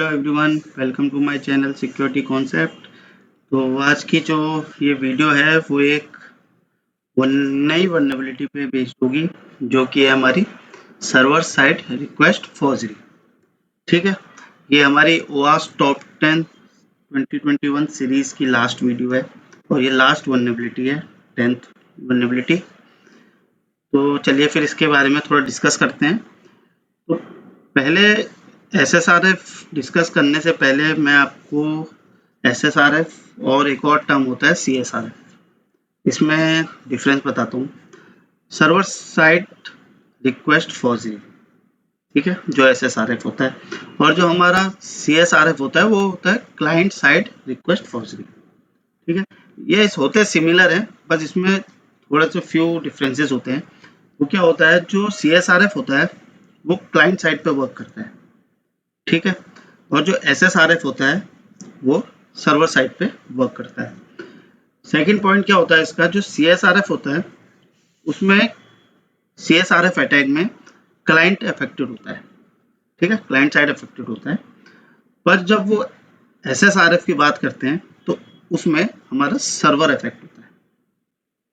Hello everyone, welcome to my channel security concept. तो आज की जो ये वीडियो है वो एक नई वल्नरेबिलिटी पे बेस्ड होगी, जो कि है हमारी सर्वर साइड रिक्वेस्ट फॉर्जरी। ठीक है, ये हमारी ओआस टॉप 10 2021 सीरीज की लास्ट वीडियो है और ये लास्ट वल्नरेबिलिटी है, 10th वल्नरेबिलिटी। तो चलिए फिर इसके बारे में थोड़ा डिस्कस करते हैं। तो पहले एसएसआरएफ डिस्कस करने से पहले मैं आपको एसएसआरएफ और एक और टर्म होता है सीएसआरएफ, इसमें डिफरेंस बताता हूँ। सर्वर साइड रिक्वेस्ट फॉर्जरी, ठीक है, जो एसएसआरएफ होता है, और जो हमारा सीएसआरएफ होता है वो होता है क्लाइंट साइड रिक्वेस्ट फॉर्जरी। ठीक है, ये होते सिमिलर हैं, बस इसमें थोड़े से फ्यू डिफरेंसेस होते हैं। वो क्या होता है, जो सीएसआरएफ होता है वो क्लाइंट साइड पे वर्क करता है, ठीक है, और जो एसएसआरएफ होता है वो सर्वर साइड पे वर्क करता है। सेकंड पॉइंट क्या होता है इसका, जो सीएसआरएफ होता है उसमें सीएसआरएफ अटैक में क्लाइंट अफेक्टेड होता है, ठीक है, क्लाइंट साइड अफेक्टेड होता है। पर जब वो एसएसआरएफ की बात करते हैं तो उसमें हमारा सर्वर अफेक्ट होता है।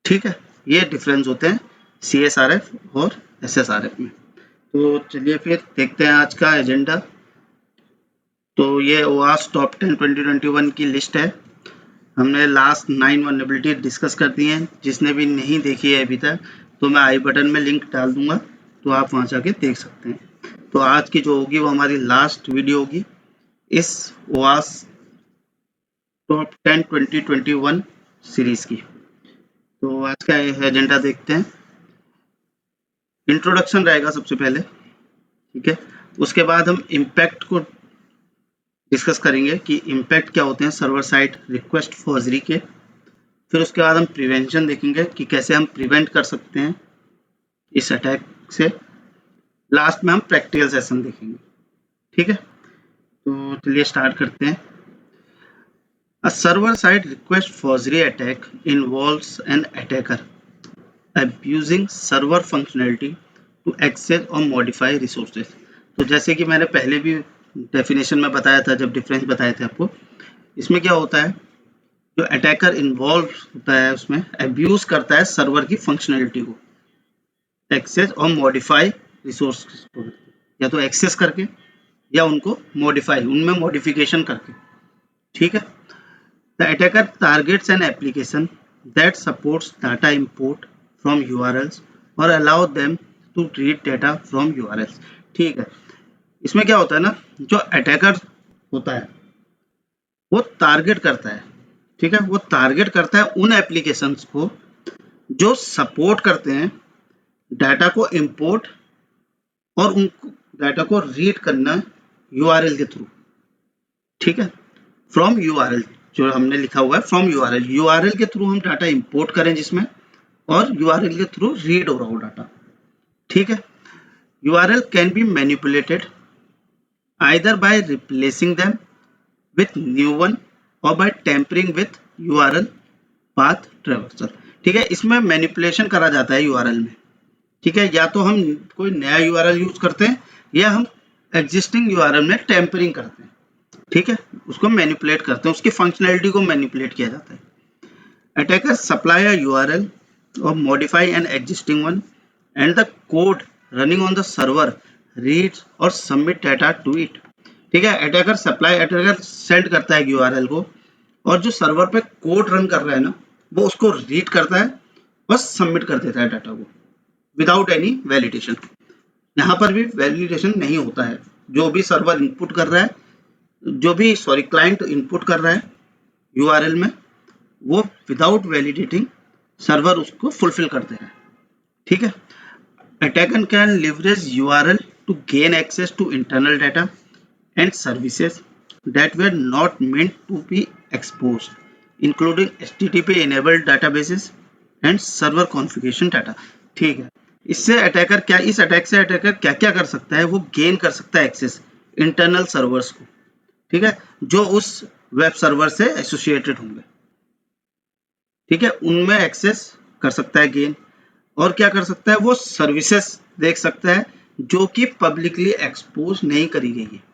ठीक है, ये डिफरेंस होते हैं सीएसआरएफ और एसएसआरएफ में। तो चलिए फिर देखते हैं आज का एजेंडा। तो ये ओआस टॉप 10 2021 की लिस्ट है। हमने लास्ट 9 वल्नरेबिलिटी डिस्कस कर दी हैं। जिसने भी नहीं देखी है अभी तक तो मैं आई बटन में लिंक डाल दूंगा, तो आप वहां जाके देख सकते हैं। तो आज की जो होगी वो हमारी लास्ट वीडियो होगी इस ओआस टॉप 10 2021 सीरीज की। तो आज का एजेंडा देखते हैं। इंट्रोडक्शन रहेगा सबसे पहले, ठीक है, उसके बाद हम इम्पैक्ट को डिस्कस करेंगे कि इम्पैक्ट क्या होते हैं सर्वर साइड रिक्वेस्ट फॉर्जरी के। फिर उसके बाद हम प्रिवेंशन देखेंगे कि कैसे हम प्रिवेंट कर सकते हैं इस अटैक से। लास्ट में हम प्रैक्टिकल सेशन देखेंगे, ठीक है। तो चलिए स्टार्ट करते हैं। A server side request forgery attack involves an attacker abusing server functionality to access और मॉडिफाई रिसोर्सेज। तो जैसे कि मैंने पहले भी डेफिनेशन में बताया था, जब डिफरेंस बताए थे आपको, इसमें क्या होता है, जो अटैकर इन्वॉल्व होता है उसमें अब्यूज करता है सर्वर की फंक्शनैलिटी को, एक्सेस और मॉडिफाई रिसोर्स को, या तो एक्सेस करके या उनको मॉडिफाई, उनमें मॉडिफिकेशन करके। ठीक है, the attacker targets an application that supports data import from URLs और allow them to read data from URLs. ठीक है, इसमें क्या होता है ना, जो अटैकर होता है वो टारगेट करता है, ठीक है, वो टारगेट करता है उन एप्लीकेशंस को जो सपोर्ट करते हैं डाटा को इंपोर्ट और उन डाटा को रीड करना यूआरएल के थ्रू। ठीक है, फ्रॉम यूआरएल, जो हमने लिखा हुआ है फ्रॉम यूआरएल, यूआरएल के थ्रू हम डाटा इंपोर्ट करें जिसमें, और यूआरएल के थ्रू रीड हो रहा हो डाटा। ठीक है, URL can be manipulated either by replacing them with new one or by tampering with URL path traversal। ठीक है, इसमें मैनिपुलेशन करा जाता है यूआरएल में। ठीक है, या तो हम कोई नया यूआरएल यूज करते हैं या हम एग्जिस्टिंग यूआरएल में टेम्परिंग करते हैं। ठीक है, उसको मैनिपुलेट करते हैं, उसकी फंक्शनैलिटी को मैनिपुलेट किया जाता है। अटैकर सप्लाई अ यूआरएल और modify an existing one and the code running on the server reads और सबमिट डाटा टू इट। ठीक है, अटैकर सेंड करता है यूआरएल को, और जो सर्वर पे कोड रन कर रहा है ना वो उसको रीड करता है, बस सबमिट कर देता है डाटा को विदाउट एनी वैलिडेशन। यहाँ पर भी वैलिडेशन नहीं होता है, जो भी सर्वर इनपुट कर रहा है, जो भी क्लाइंट इनपुट कर रहा है यूआरएल में, वो विदाउट वैलिडेटिंग सर्वर उसको फुलफिल कर दे रहा है। ठीक है, attacker can leverage URL to gain access to internal data and services that were not meant to be exposed, including HTTP enabled databases and server configuration data। ठीक है, इससे अटैकर क्या, इस अटैक से अटैकर क्या क्या कर सकता है, वो गेन कर सकता है एक्सेस इंटरनल सर्वर्स को, ठीक है, जो उस वेब सर्वर से एसोसिएटेड होंगे। ठीक है, उनमें एक्सेस कर सकता है गेन, और क्या कर सकता है, वो सर्विसेज देख सकता है जो कि पब्लिकली एक्सपोज नहीं करी गई है,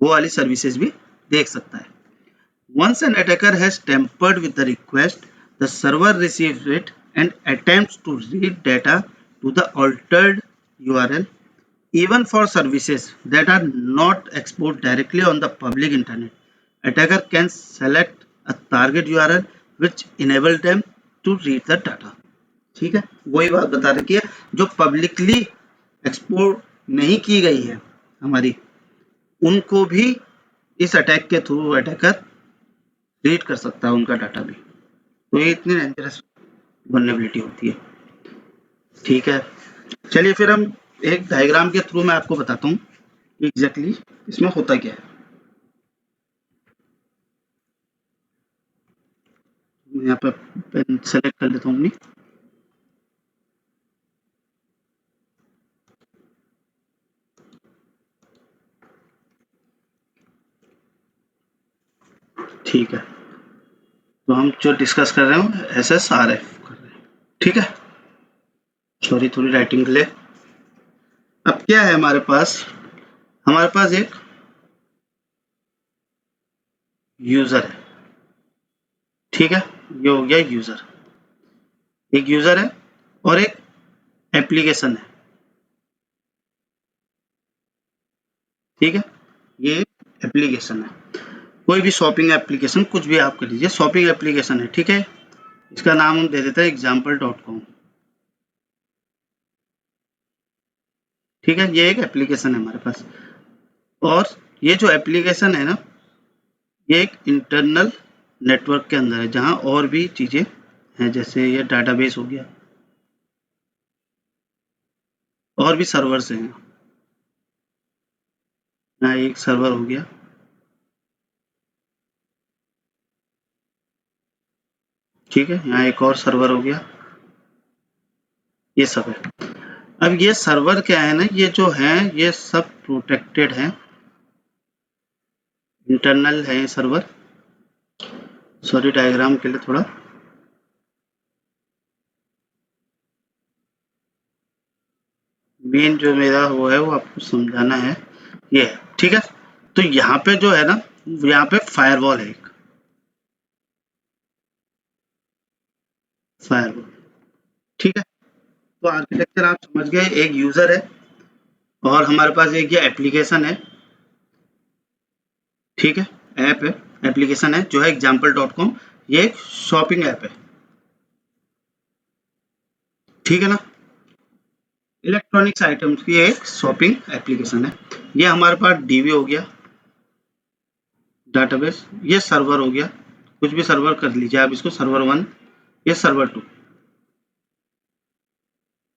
वो वाली सर्विसेज भी देख सकता है। Once an attacker has tampered with the request, the server receives it and attempts to read data to the altered URL. Even for services that are not exposed directly on the public internet, attacker can select a target URL which enable them to read the data. ठीक है, वही बात बता रखी है, जो publicly export नहीं की गई है हमारी, उनको भी इस अटैक के थ्रू अटैकर रीड कर सकता है उनका डाटा भी। तो ये इतनी डेंजरस वल्नरेबिलिटी होती है। ठीक है, चलिए फिर हम एक डायग्राम के थ्रू मैं आपको बताता हूँ एग्जैक्टली इसमें होता क्या है। मैं यहाँ पर पेन सेलेक्ट कर लेता हूँ अपनी। ठीक है, तो हम जो डिस्कस कर रहे हैं SSRF कर रहे हैं। ठीक है, सॉरी थोड़ी राइटिंग के लिए। अब क्या है हमारे पास एक यूजर है। ठीक है, ये हो गया यूजर, एक यूजर है और एक एप्लीकेशन है। ठीक है, ये एप्लीकेशन है, कोई भी शॉपिंग एप्लीकेशन, कुछ भी आप कर लीजिए, शॉपिंग एप्लीकेशन है। ठीक है, इसका नाम हम दे देते हैं example.com। ठीक है, ये एक एप्लीकेशन है हमारे पास, और ये जो एप्लीकेशन है ना, ये एक इंटरनल नेटवर्क के अंदर है जहां और भी चीजें हैं, जैसे ये डाटाबेस हो गया और भी सर्वर्स हैं। यहाँ एक सर्वर हो गया, ठीक है, यहाँ एक और सर्वर हो गया, ये सब है। अब ये सर्वर क्या है ना, ये जो है ये सब प्रोटेक्टेड है, इंटरनल है ये सर्वर। सॉरी डायग्राम के लिए थोड़ा मेन जो मेरा वो है वो आपको समझाना है, ये है। ठीक है, तो यहाँ पे जो है ना, यहाँ पे फायरवॉल है, एक फायरवॉल। ठीक है, तो आर्किटेक्चर आप समझ गए, एक यूजर है और हमारे पास एक ये एप्लीकेशन है। ठीक है, ऐप है, एप्लीकेशन है जो है example.com, ये एक शॉपिंग ऐप है। ठीक है ना, इलेक्ट्रॉनिक्स आइटम्स की एक शॉपिंग एप्लीकेशन है। ये हमारे पास डीबी हो गया, डाटाबेस, ये सर्वर हो गया, कुछ भी सर्वर कर लीजिए आप इसको, सर्वर 1, ये सर्वर 2।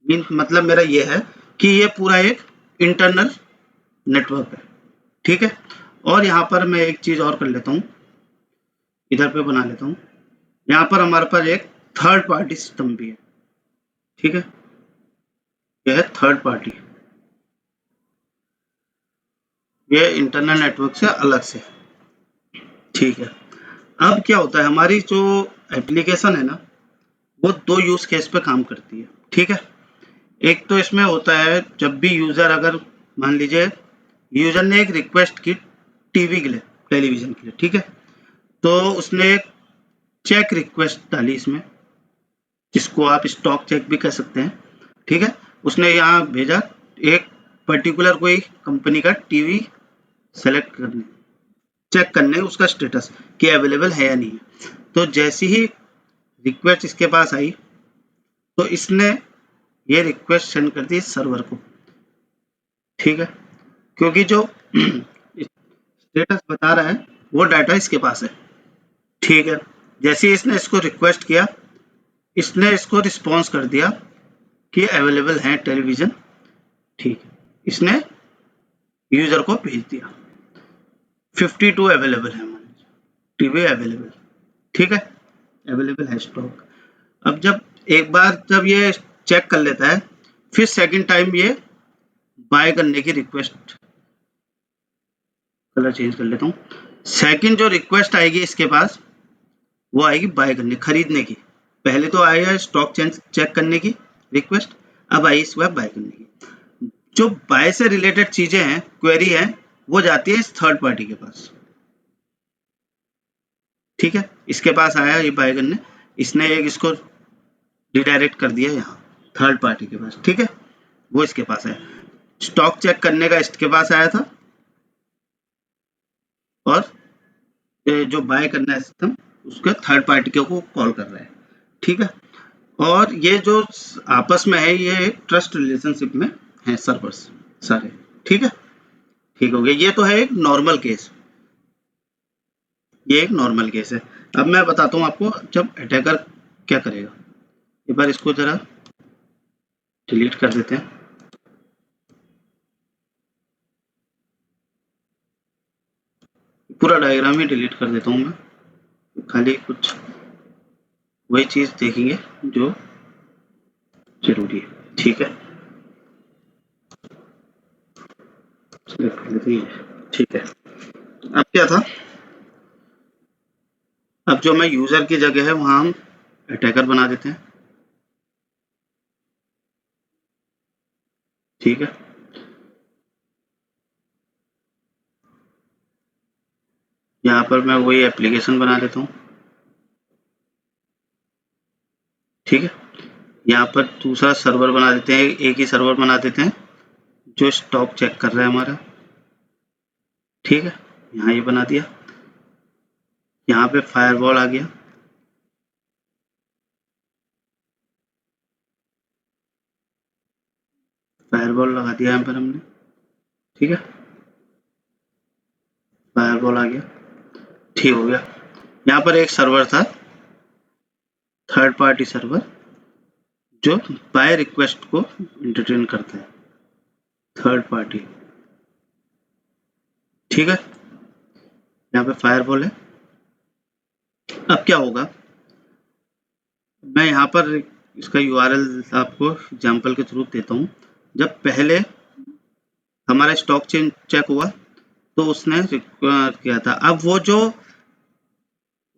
मीन मतलब मेरा ये है कि ये पूरा एक इंटरनल नेटवर्क है। ठीक है, और यहाँ पर मैं एक चीज और कर लेता हूँ, इधर पे बना लेता हूँ, यहाँ पर हमारे पास एक थर्ड पार्टी सिस्टम भी है। ठीक है, यह है थर्ड पार्टी, ये इंटरनल नेटवर्क से अलग से। ठीक है, अब क्या होता है, हमारी जो एप्लीकेशन है ना, वो दो यूज केस पे काम करती है। ठीक है, एक तो इसमें होता है जब भी यूजर, अगर मान लीजिए यूजर ने एक रिक्वेस्ट की टीवी के लिए, टेलीविजन के लिए, ठीक है, तो उसने एक चेक रिक्वेस्ट डाली इसमें, जिसको आप स्टॉक चेक भी कह सकते हैं। ठीक है, उसने यहाँ भेजा एक पर्टिकुलर कोई कंपनी का टीवी सेलेक्ट करने, चेक करने उसका स्टेटस कि अवेलेबल है या नहीं है। तो जैसी ही रिक्वेस्ट इसके पास आई, तो इसने ये रिक्वेस्ट सेंड कर दी सर्वर को। ठीक है, क्योंकि जो स्टेटस बता रहा है वो डाटा इसके पास है। ठीक है, जैसे ही इसने इसको रिक्वेस्ट किया, इसने इसको रिस्पॉन्स कर दिया कि अवेलेबल है टेलीविजन। ठीक है, इसने यूजर को भेज दिया 52 अवेलेबल है, टीवी अवेलेबल। ठीक है, अवेलेबल है स्टॉक। अब जब एक बार जब ये चेक कर लेता है, फिर सेकंड टाइम ये बाय करने की रिक्वेस्ट, कलर चेंज कर लेता हूँ, सेकंड जो रिक्वेस्ट आएगी इसके पास, वो आएगी बाय करने, खरीदने की। पहले तो आएगा स्टॉक चेक करने की रिक्वेस्ट, अब आई इसके बाद बाय करने की। जो बाय से रिलेटेड चीजें हैं, क्वेरी है, वो जाती है इस थर्ड पार्टी के पास। ठीक है, इसके पास आया ये बायगन ने, इसने एक इसको रिडायरेक्ट कर दिया यहाँ थर्ड पार्टी के पास। ठीक है, वो इसके पास है। स्टॉक चेक करने का इसके पास आया था, और जो बाय करना है सिस्टम उसके थर्ड पार्टी को कॉल कर रहा है। ठीक है, और ये जो आपस में है ये एक ट्रस्ट रिलेशनशिप में है सर्वर्स सारे। ठीक है, ठीक हो गया। ये तो है एक नॉर्मल केस, ये एक नॉर्मल केस है। अब मैं बताता हूँ आपको जब अटैकर क्या करेगा। एक बार इसको जरा डिलीट कर देते हैं। पूरा डायग्राम ही डिलीट कर देता हूँ मैं, खाली कुछ वही चीज देखेंगे जो जरूरी है। ठीक है, सिलेक्ट कर लेते हैं। ठीक है, अब क्या था, अब जो मैं यूजर की जगह है वहां हम अटैकर बना देते हैं। ठीक है, यहाँ पर मैं वही एप्लीकेशन बना देता हूँ। ठीक है, यहाँ पर दूसरा सर्वर बना देते हैं, एक ही सर्वर बना देते हैं जो स्टॉक चेक कर रहा है हमारा। ठीक है, यहाँ ये बना दिया। यहाँ पे फायरवॉल आ गया। फायरवॉल लगा दिया यहाँ पर हमने। ठीक है, फायरवॉल आ गया। ठीक हो गया। यहाँ पर एक सर्वर था, थर्ड पार्टी सर्वर, जो बाय रिक्वेस्ट को एंटरटेन करता है, थर्ड पार्टी। ठीक है, यहाँ पे फायरवॉल है। अब क्या होगा, मैं यहाँ पर इसका यूआरएल आपको एग्जांपल के थ्रू देता हूँ। जब पहले हमारा स्टॉक चेक हुआ तो उसने किया था। अब वो जो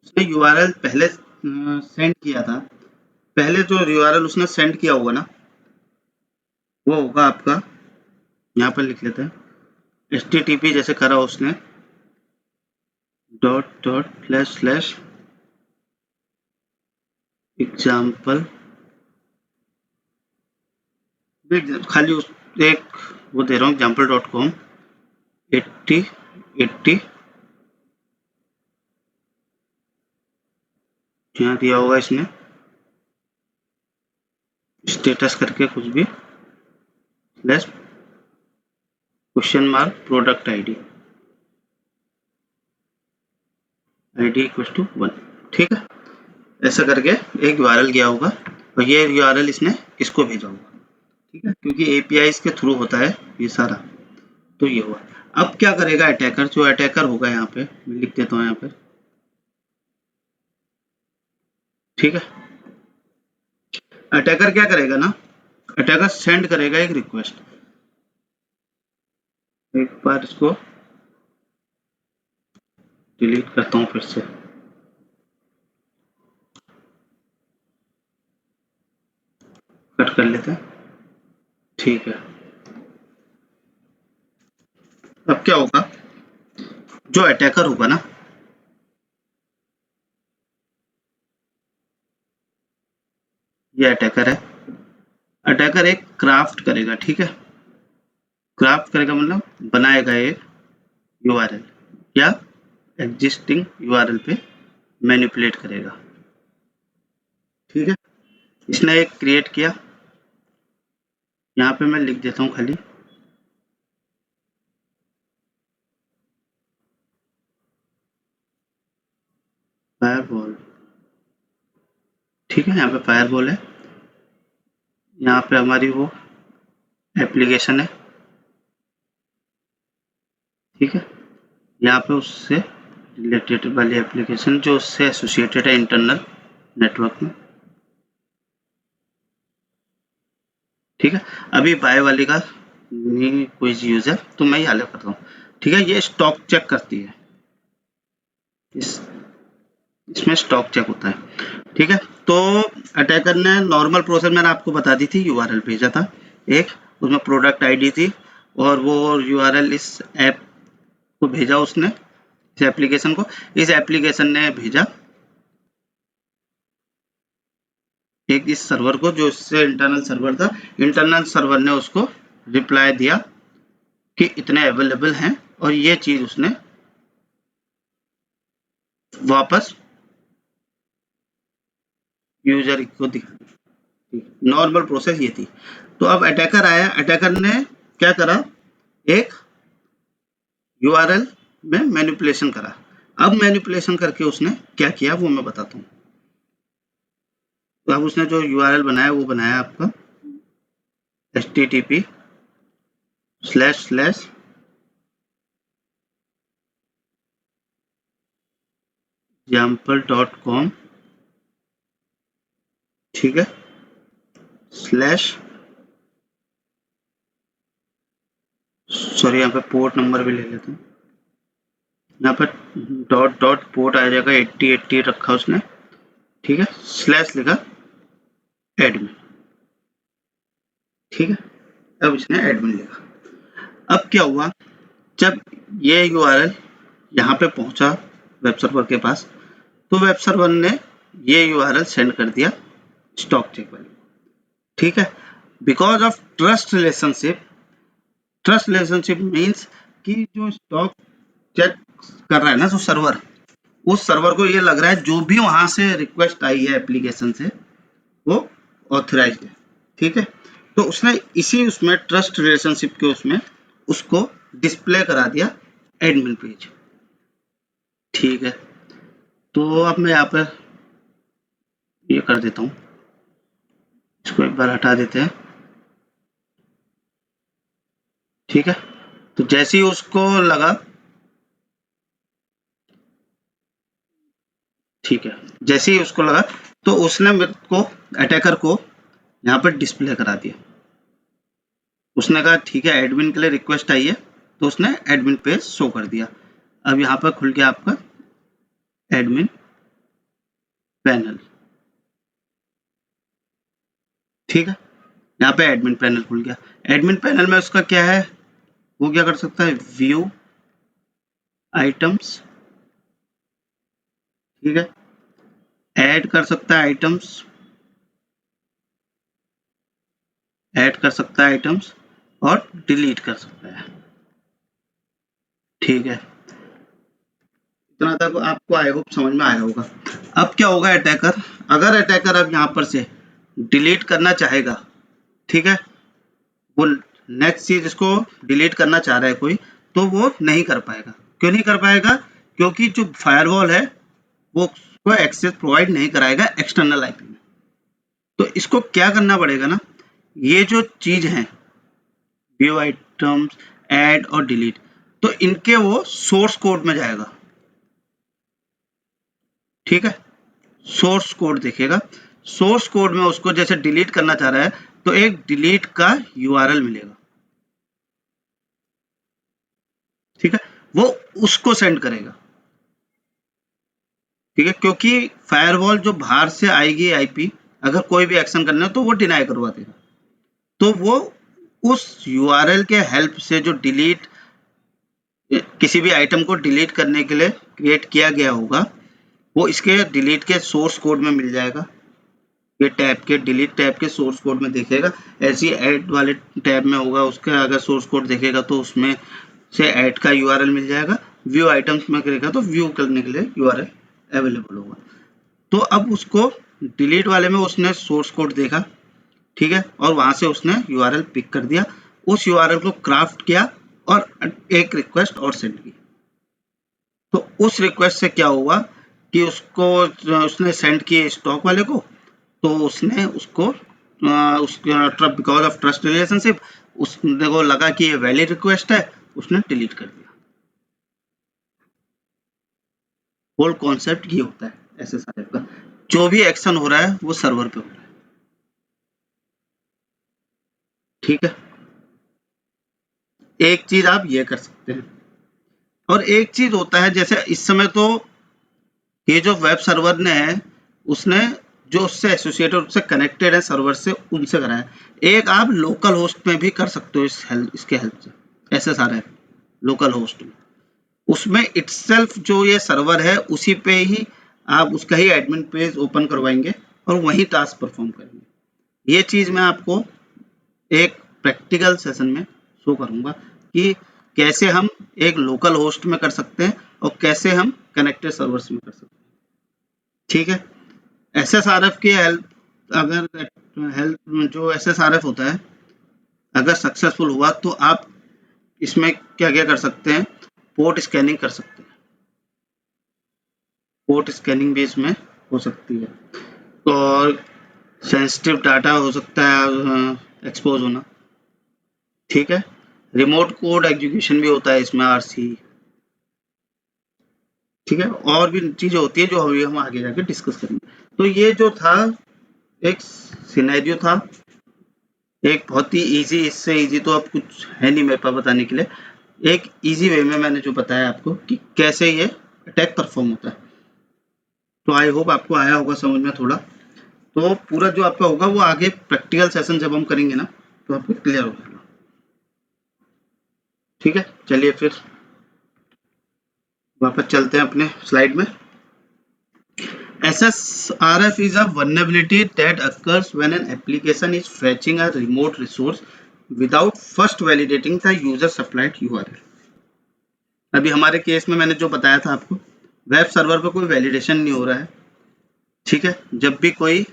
उसने यूआरएल पहले सेंड किया था, पहले जो यूआरएल उसने सेंड किया होगा ना, वो होगा आपका, यहाँ पर लिख लेते हैं http जैसे करा उसने .// एग्जाम्पल, खाली उस एक वो दे रहा हूँ example.com 80 यहाँ दिया होगा इसने स्टेटस करके कुछ भी plus question mark product ID equal to 1। ठीक है, ऐसा करके एक यूआरएल गया होगा और ये यूआरएल इसने इसको भेजा होगा। ठीक है, क्योंकि एपीआई के थ्रू होता है ये सारा, तो ये हुआ। अब क्या करेगा अटैकर, जो अटैकर होगा यहाँ पे मैं लिख देता हूँ यहाँ पे। ठीक है, अटैकर क्या करेगा ना, अटैकर सेंड करेगा एक रिक्वेस्ट। एक बार इसको डिलीट करता हूँ फिर से। कट कर लेते हैं। ठीक है, अब क्या होगा, जो अटैकर होगा ना, ये अटैकर है, अटैकर एक क्राफ्ट करेगा। ठीक है, क्राफ्ट करेगा मतलब बनाएगा एक यूआरएल या एग्जिस्टिंग यूआरएल पे मैनिपुलेट करेगा। ठीक है, इसने एक क्रिएट किया, यहाँ पे मैं लिख देता हूँ खाली फायरवॉल। ठीक है, यहाँ पे फायरवॉल है, यहाँ पे हमारी वो एप्लीकेशन है। ठीक है, यहाँ पे उससे रिलेटेड वाली एप्लीकेशन जो उससे एसोसिएटेड है इंटरनल नेटवर्क में। ठीक है, अभी बाय वाले का नहीं कोई यूज है तो मैं ये अलग करता हूँ। ठीक है, ये स्टॉक चेक करती है, इसमें स्टॉक चेक होता है। ठीक है, तो अटैकर ने नॉर्मल प्रोसेस मैंने आपको बता दी थी, यूआरएल भेजा था एक, उसमें प्रोडक्ट आईडी थी और वो यूआरएल इस ऐप को भेजा उसने, इस एप्लीकेशन को, इस एप्लीकेशन ने भेजा एक इस सर्वर को, जो इससे इंटरनल सर्वर था। इंटरनल सर्वर ने उसको रिप्लाई दिया कि इतने अवेलेबल हैं, और ये चीज उसने वापस यूजर को दिखा। नॉर्मल प्रोसेस ये थी। तो अब अटैकर आया, अटैकर ने क्या करा, एक यूआरएल में मैनिपुलेशन करा। अब मैनिपुलेशन करके उसने क्या किया वो मैं बताता हूँ। तो अब उसने जो यूआरएल बनाया वो बनाया आपका http://example.com, ठीक है, सॉरी यहाँ पे पोर्ट नंबर भी ले लेते हैं, यहाँ पर डॉट डॉट पोर्ट आ जाएगा 8088 रखा उसने, ठीक है, स्लैश लिखा एडमिन, ठीक है। अब इसने एडमिन लिखा। अब क्या हुआ, जब ये यूआरएल यहाँ पे पहुंचा वेब सर्वर के पास, तो वेब सर्वर ने ये यूआरएल सेंड कर दिया स्टॉक चेक वाले, ठीक है। Because of trust relationship, trust relationship means कि जो स्टॉक चेक कर रहा है ना जो सर्वर, उस सर्वर को ये लग रहा है जो भी वहां से रिक्वेस्ट आई है एप्लीकेशन से वो ऑथराइज्ड है, ठीक है। तो उसने इसी उसमें ट्रस्ट रिलेशनशिप के उसमें उसको डिस्प्ले करा दिया एडमिन पेज, ठीक है। तो अब मैं यहाँ पर ये कर देता हूँ, इसको एक बार हटा देते हैं, ठीक है। तो जैसे ही उसको लगा, ठीक है, जैसे ही उसको लगा तो उसने मेरे को, अटैकर को यहाँ पर डिस्प्ले करा दिया। उसने कहा ठीक है एडमिन के लिए रिक्वेस्ट आई है, तो उसने एडमिन पेज शो कर दिया। अब यहाँ पर खुल गया आपका एडमिन पैनल, ठीक है, यहाँ पे एडमिन पैनल खुल गया। एडमिन पैनल में उसका क्या है, वो क्या कर सकता है, व्यू आइटम्स, ठीक है, ऐड कर सकता है आइटम्स, ऐड कर सकता है आइटम्स और डिलीट कर सकता है, ठीक है। इतना तक आपको आई होप समझ में आया होगा। अब क्या होगा, अटैकर, अगर अटैकर अब यहाँ पर से डिलीट करना चाहेगा, ठीक है, वो नेक्स्ट चीज इसको डिलीट करना चाह रहा है कोई, तो वो नहीं कर पाएगा। क्यों नहीं कर पाएगा, क्योंकि जो फायरवॉल है वो उसको एक्सेस प्रोवाइड नहीं कराएगा एक्सटर्नल आईपी में। तो इसको क्या करना पड़ेगा ना, ये जो चीज है व्यू आइटम्स, ऐड और डिलीट, तो इनके वो सोर्स कोड में जाएगा, ठीक है, सोर्स कोड देखेगा। सोर्स कोड में उसको जैसे डिलीट करना चाह रहा है तो एक डिलीट का यूआरएल मिलेगा, ठीक है, वो उसको सेंड करेगा, ठीक है, क्योंकि फायरवॉल जो बाहर से आएगी आईपी, अगर कोई भी एक्शन करना है तो वो डिनाई करवा देगा। तो वो उस यूआरएल के हेल्प से जो डिलीट, किसी भी आइटम को डिलीट करने के लिए क्रिएट किया गया होगा, वो इसके डिलीट के सोर्स कोड में मिल जाएगा। ये टैब के डिलीट टैब के सोर्स कोड में देखेगा, ऐसी ऐड वाले टैब में होगा उसका, अगर सोर्स कोड देखेगा तो उसमें से ऐड का यूआरएल मिल जाएगा। व्यू आइटम्स में करेगा तो व्यू करने के लिए यूआरएल अवेलेबल होगा। तो अब उसको डिलीट वाले में उसने सोर्स कोड देखा, ठीक है, और वहां से उसने यूआरएल पिक कर दिया, उस यूआरएल को क्राफ्ट किया और एक रिक्वेस्ट और सेंड की। तो उस रिक्वेस्ट से क्या हुआ कि उसको उसने सेंड किए स्टॉक वाले को, तो उसने उसको बिकॉज ऑफ ट्रस्ट रिलेशनशिप उसने को लगा कि ये वैलिड रिक्वेस्ट है, उसने डिलीट कर दिया। होल कॉन्सेप्ट ये होता है ऐसे सारे का, जो भी एक्शन हो रहा है वो सर्वर पे हो रहा है, ठीक है। एक चीज आप ये कर सकते हैं, और एक चीज होता है जैसे इस समय तो ये जो वेब सर्वर ने है, उसने जो उससे एसोसिएटेड, उससे कनेक्टेड है सर्वर से, उनसे करा है। एक आप लोकल होस्ट में भी कर सकते हो इसके हेल्प से, ऐसे सारे लोकल होस्ट में, उसमें इटसेल्फ जो ये सर्वर है उसी पे ही आप उसका ही एडमिन पेज ओपन करवाएंगे और वही टास्क परफॉर्म करेंगे। ये चीज़ मैं आपको एक प्रैक्टिकल सेशन में शो करूंगा कि कैसे हम एक लोकल होस्ट में कर सकते हैं और कैसे हम कनेक्टेड सर्वर्स में कर सकते हैं। ठीक है, SSRF की हेल्प, अगर हेल्प जो SSRF होता है अगर सक्सेसफुल हुआ तो आप इसमें क्या क्या कर सकते हैं, पोर्ट स्कैनिंग कर सकते हैं। पोर्ट स्कैनिंग भी इसमें हो सकती है और सेंसिटिव डाटा हो सकता है एक्सपोज होना। ठीक है, रिमोट कोड एग्जीक्यूशन भी होता है इसमें, RC। ठीक है, और भी चीजें होती है जो अभी हम आगे जाके डिस्कस करेंगे। तो ये जो था एक सिनेरियो था, एक बहुत ही इजी, इससे इजी तो अब कुछ है नहीं मेरे पास बताने के लिए। एक इजी वे में मैंने जो बताया आपको कि कैसे ये अटैक परफॉर्म होता है, तो आई होप आपको आया होगा समझ में थोड़ा। तो पूरा जो आपका होगा वो आगे प्रैक्टिकल सेशन जब हम करेंगे ना तो आपको क्लियर हो जाएगा। ठीक है, चलिए फिर वापस चलते हैं अपने स्लाइड में। SSRF is a vulnerability that occurs when an application is fetching a remote resource without first validating the user supplied URL। अभी हमारे केस में मैंने जो बताया था आपको, वेब सर्वर पर कोई वैलिडेशन नहीं हो रहा है। ठीक है, जब भी कोई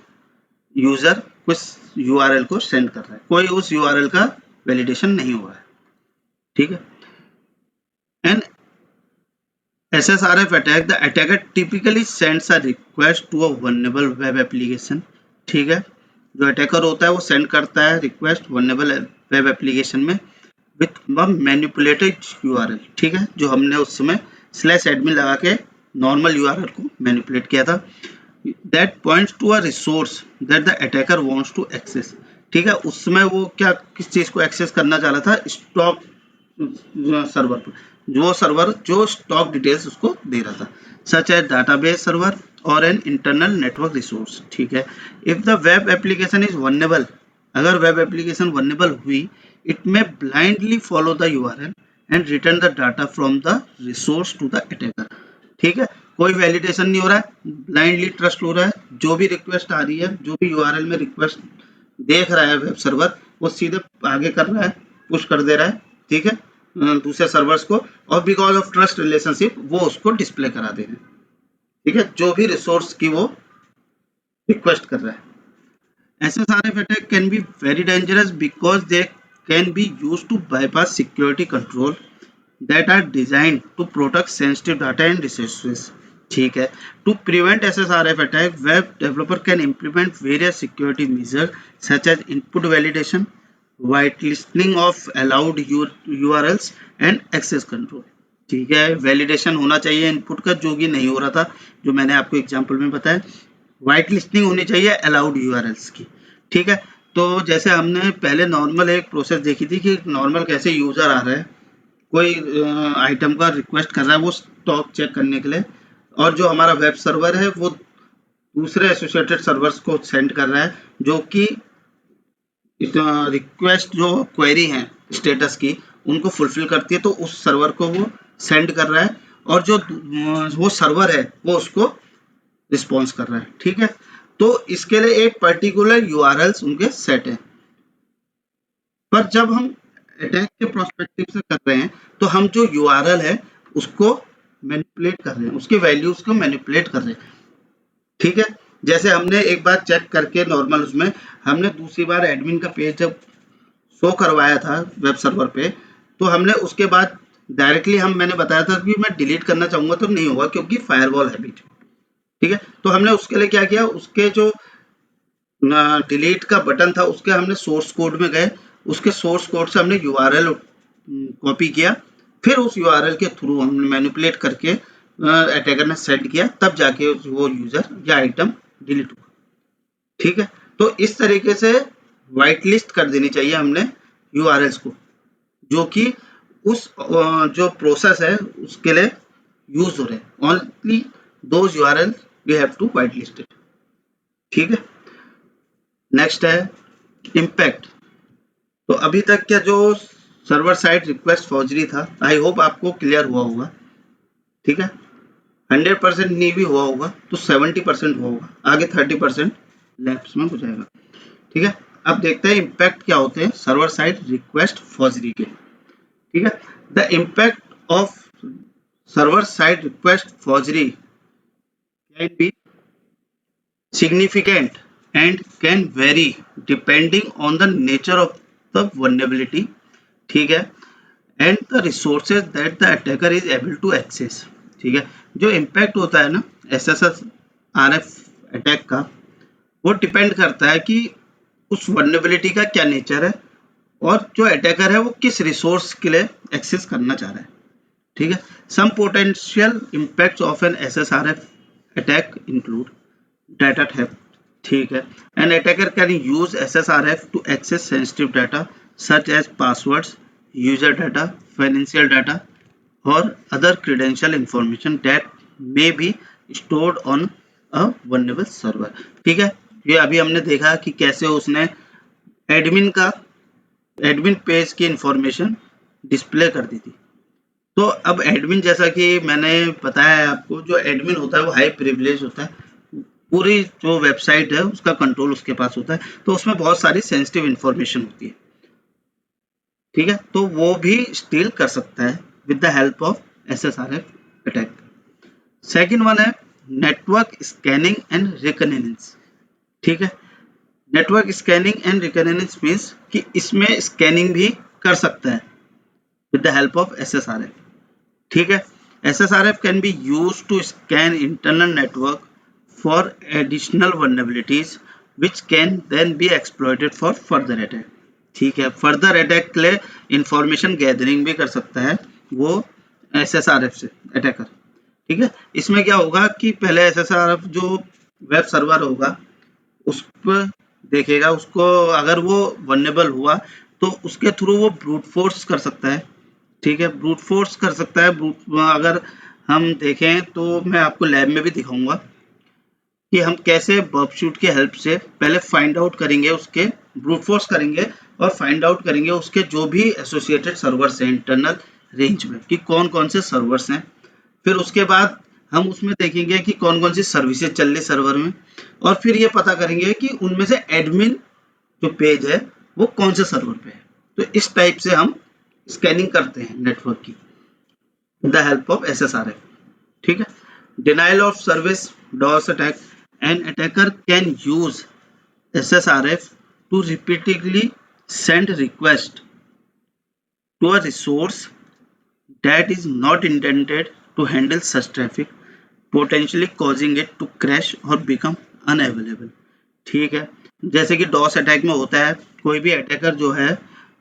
यूजर कुछ URL को सेंड कर रहा है, कोई उस URL का वैलिडेशन नहीं हो रहा है। ठीक है, and SSRF attack, the attacker typically sends a request to a vulnerable web application। ठीक है, जो अटैकर होता है वो सेंड करता है रिक्वेस्ट vulnerable वेब एप्लीकेशन में विथ मैनिपुलेटेड URL। ठीक है, जो हमने उस समय /admin लगा के नॉर्मल URL को मैनिपुलेट किया था। That points to a resource that the attacker wants to access. ठीक है, उस समय वो क्या किस चीज को एक्सेस करना चाह रहा था, स्टॉक सर्वर पर, जो सर्वर जो स्टॉक डिटेल्स उसको दे रहा था, सच एज डाटाबेस सर्वर और एन इंटरनल नेटवर्क रिसोर्स। ठीक है, if the web application is vulnerable, अगर वेब एप्लीकेशन वल्नरेबल हुई, it may blindly follow the URL and return the data from the resource to the attacker. ठीक है, कोई validation नहीं हो रहा है, ब्लाइंडली ट्रस्ट हो रहा है, जो भी रिक्वेस्ट आ रही है, जो भी URL में रिक्वेस्ट देख रहा है वेब सर्वर, वो सीधे आगे कर रहा है, पुश कर दे रहा है। ठीक है, दूसरे सर्वर्स को, और बिकॉज ऑफ ट्रस्ट रिलेशनशिप वो उसको डिस्प्ले करा दे रहे हैं। ठीक है, जो भी रिसोर्स की वो रिक्वेस्ट कर रहा है। SSRF attack can be very dangerous because they can be used to bypass security control that are designed to protect sensitive data and resources। ठीक है, to prevent SSRF attack, web developer can implement various security measures such as input validation, whitelisting of allowed URLs and access control। ठीक है, validation होना चाहिए input का, जो कि नहीं हो रहा था, जो मैंने आपको एग्जांपल में बताया। वाइट लिस्टिंग होनी चाहिए अलाउड URLs की। ठीक है, तो जैसे हमने पहले नॉर्मल एक प्रोसेस देखी थी कि नॉर्मल कैसे यूजर आ रहा है, कोई आइटम का रिक्वेस्ट कर रहा है वो स्टॉक चेक करने के लिए, और जो हमारा वेब सर्वर है वो दूसरे एसोसिएटेड सर्वर्स को सेंड कर रहा है, जो कि रिक्वेस्ट जो क्वेरी है स्टेटस की उनको फुलफिल करती है, तो उस सर्वर को वो सेंड कर रहा है, और जो वो सर्वर है वो उसको रिस्पॉन्स कर रहा है। ठीक है, तो इसके लिए एक पर्टिकुलर URLs उनके सेट है, पर जब हम अटैक के प्रोस्पेक्टिव से कर रहे हैं तो हम जो URL है उसको मैनिपुलेट कर रहे हैं, उसके वैल्यूज को मैनिपुलेट कर रहे हैं। ठीक है, जैसे हमने एक बार चेक करके नॉर्मल उसमें, हमने दूसरी बार एडमिन का पेज जब शो करवाया था वेब सर्वर पे, तो हमने उसके बाद डायरेक्टली मैंने बताया था कि मैं डिलीट करना चाहूंगा तो नहीं होगा क्योंकि फायरवॉल है बीच में। ठीक है, तो हमने उसके लिए क्या किया, उसके जो डिलीट का बटन था उसके हमने सोर्स कोड में गए, उसके सोर्स कोड से हमने URL कॉपी किया, फिर उस URL के थ्रू हमने मैनिपुलेट करके अटैकर ने सेंड किया, तब जाके वो यूजर या आइटम डिलीट हुआ। ठीक है, तो इस तरीके से वाइट लिस्ट कर देनी चाहिए हमने URLs को, जो कि उस जो प्रोसेस है उसके लिए यूज हो रहे हैं। Only those URL we have to whitelist. ठीक है, नेक्स्ट है इम्पैक्ट। तो अभी तक क्या जो सर्वर साइड रिक्वेस्ट फॉर्जरी था, आई होप आपको क्लियर हुआ होगा ठीक है, 100% नहीं भी हुआ होगा तो 70% हुआ होगा, आगे 30% लैप्स में हो जाएगा। ठीक है, अब देखते हैं इम्पैक्ट क्या होते हैं सर्वर साइड रिक्वेस्ट फॉर्जरी के। ठीक है, the impact of server side request forgery can be significant and can vary depending on the nature of the vulnerability, ठीक है, and the resources that the attacker is able to access। ठीक है, जो impact होता है ना SSRF attack का, वो डिपेंड करता है कि उस vulnerability का क्या नेचर है और जो अटैकर है वो किस रिसोर्स के लिए एक्सेस करना चाह रहा है। ठीक है, some potential impacts of an SSRF attack include data theft, ठीक है, an attacker can use SSRF to access sensitive data such as passwords, user data, financial data or other credential information that may be stored on a vulnerable server। ठीक है, ये अभी हमने देखा कि कैसे उसने एडमिन पेज की इंफॉर्मेशन डिस्प्ले कर दी थी। तो अब एडमिन, जैसा कि मैंने बताया है आपको, जो एडमिन होता है वो हाई प्रिविलेज होता है, पूरी जो वेबसाइट है उसका कंट्रोल उसके पास होता है, तो उसमें बहुत सारी सेंसिटिव इंफॉर्मेशन होती है। ठीक है, तो वो भी स्टील कर सकता है with the help of SSRF अटैक। सेकंड वन है नेटवर्क स्कैनिंग एंड रिकनेंस। ठीक है, network scanning and reconnaissance means कि इसमें स्कैनिंग भी कर सकता है with the help of SSRF। ठीक है, SSRF can be used to scan internal network for additional vulnerabilities which can then be exploited for further attack। ठीक है, फर्दर अटैक के लिए इंफॉर्मेशन गैदरिंग भी कर सकता है वो SSRF से अटैकर। ठीक है, इसमें क्या होगा कि पहले SSRF जो वेब सर्वर होगा उस पर देखेगा, उसको अगर वो वल्नरेबल हुआ तो उसके थ्रू वो ब्रूट फोर्स कर सकता है। ठीक है, ब्रूट फोर्स कर सकता है। अगर हम देखें तो मैं आपको लैब में भी दिखाऊंगा कि हम कैसे बर्बशूट की हेल्प से पहले फाइंड आउट करेंगे, उसके ब्रूट फोर्स करेंगे और फाइंड आउट करेंगे उसके जो भी एसोसिएटेड सर्वर्स हैं इंटरनल रेंज में कि कौन कौन से सर्वर्स हैं। फिर उसके बाद हम उसमें देखेंगे कि कौन कौन सी सर्विसेज चल रही सर्वर में, और फिर ये पता करेंगे कि उनमें से एडमिन जो पेज है वो कौन से सर्वर पे है। तो इस टाइप से हम स्कैनिंग करते हैं नेटवर्क की द हेल्प ऑफ SSRF। ठीक है, denial of service DoS attack, an attacker can use SSRF to repeatedly send requests to a resource that is not intended to handle such traffic, potentially causing it to crash or become unavailable। ठीक है, जैसे कि DOS attack में होता है, कोई भी attacker जो है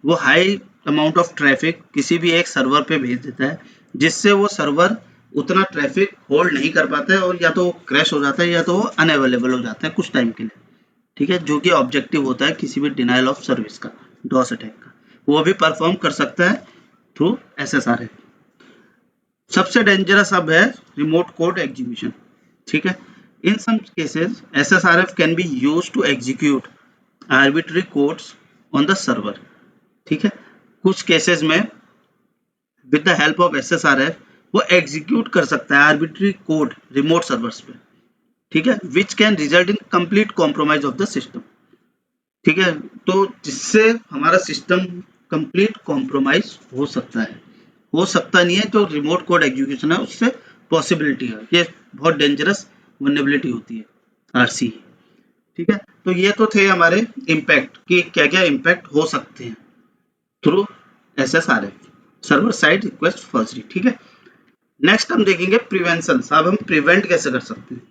वो हाई अमाउंट ऑफ ट्रैफिक किसी भी एक सर्वर पे भेज देता है, जिससे वो सर्वर उतना ट्रैफिक होल्ड नहीं कर पाता है और या तो वो क्रैश हो जाता है या तो वो अनअवेलेबल हो जाता है कुछ टाइम के लिए। ठीक है, जो कि ऑब्जेक्टिव होता है किसी भी डिनाइल ऑफ सर्विस का, डॉस अटैक का, वो भी परफॉर्म कर सकता है थ्रू SSRF। सबसे डेंजरस अब है रिमोट कोड एग्जीक्यूशन। ठीक है, in some cases SSRF can be used to execute arbitrary codes on the server. ठीक है, कुछ केसेस में with the help of SSRF वो एग्जीक्यूट कर सकता है आर्बिट्ररी कोड रिमोट सर्वर्स पे। ठीक है, which can result in complete compromise of the system. ठीक है, तो जिससे हमारा सिस्टम कंप्लीट कॉम्प्रोमाइज हो सकता है, हो सकता नहीं है, जो रिमोट कोड एग्जीक्यूशन है उससे पॉसिबिलिटी है, ये बहुत डेंजरस वल्नरेबिलिटी होती है RC। ठीक है, तो ये तो थे हमारे इम्पैक्ट कि क्या क्या इम्पैक्ट हो सकते हैं through SSRF, server side request forgery. ठीक है, नेक्स्ट हम देखेंगे प्रिवेंशन। अब हम प्रिवेंट कैसे कर सकते हैं।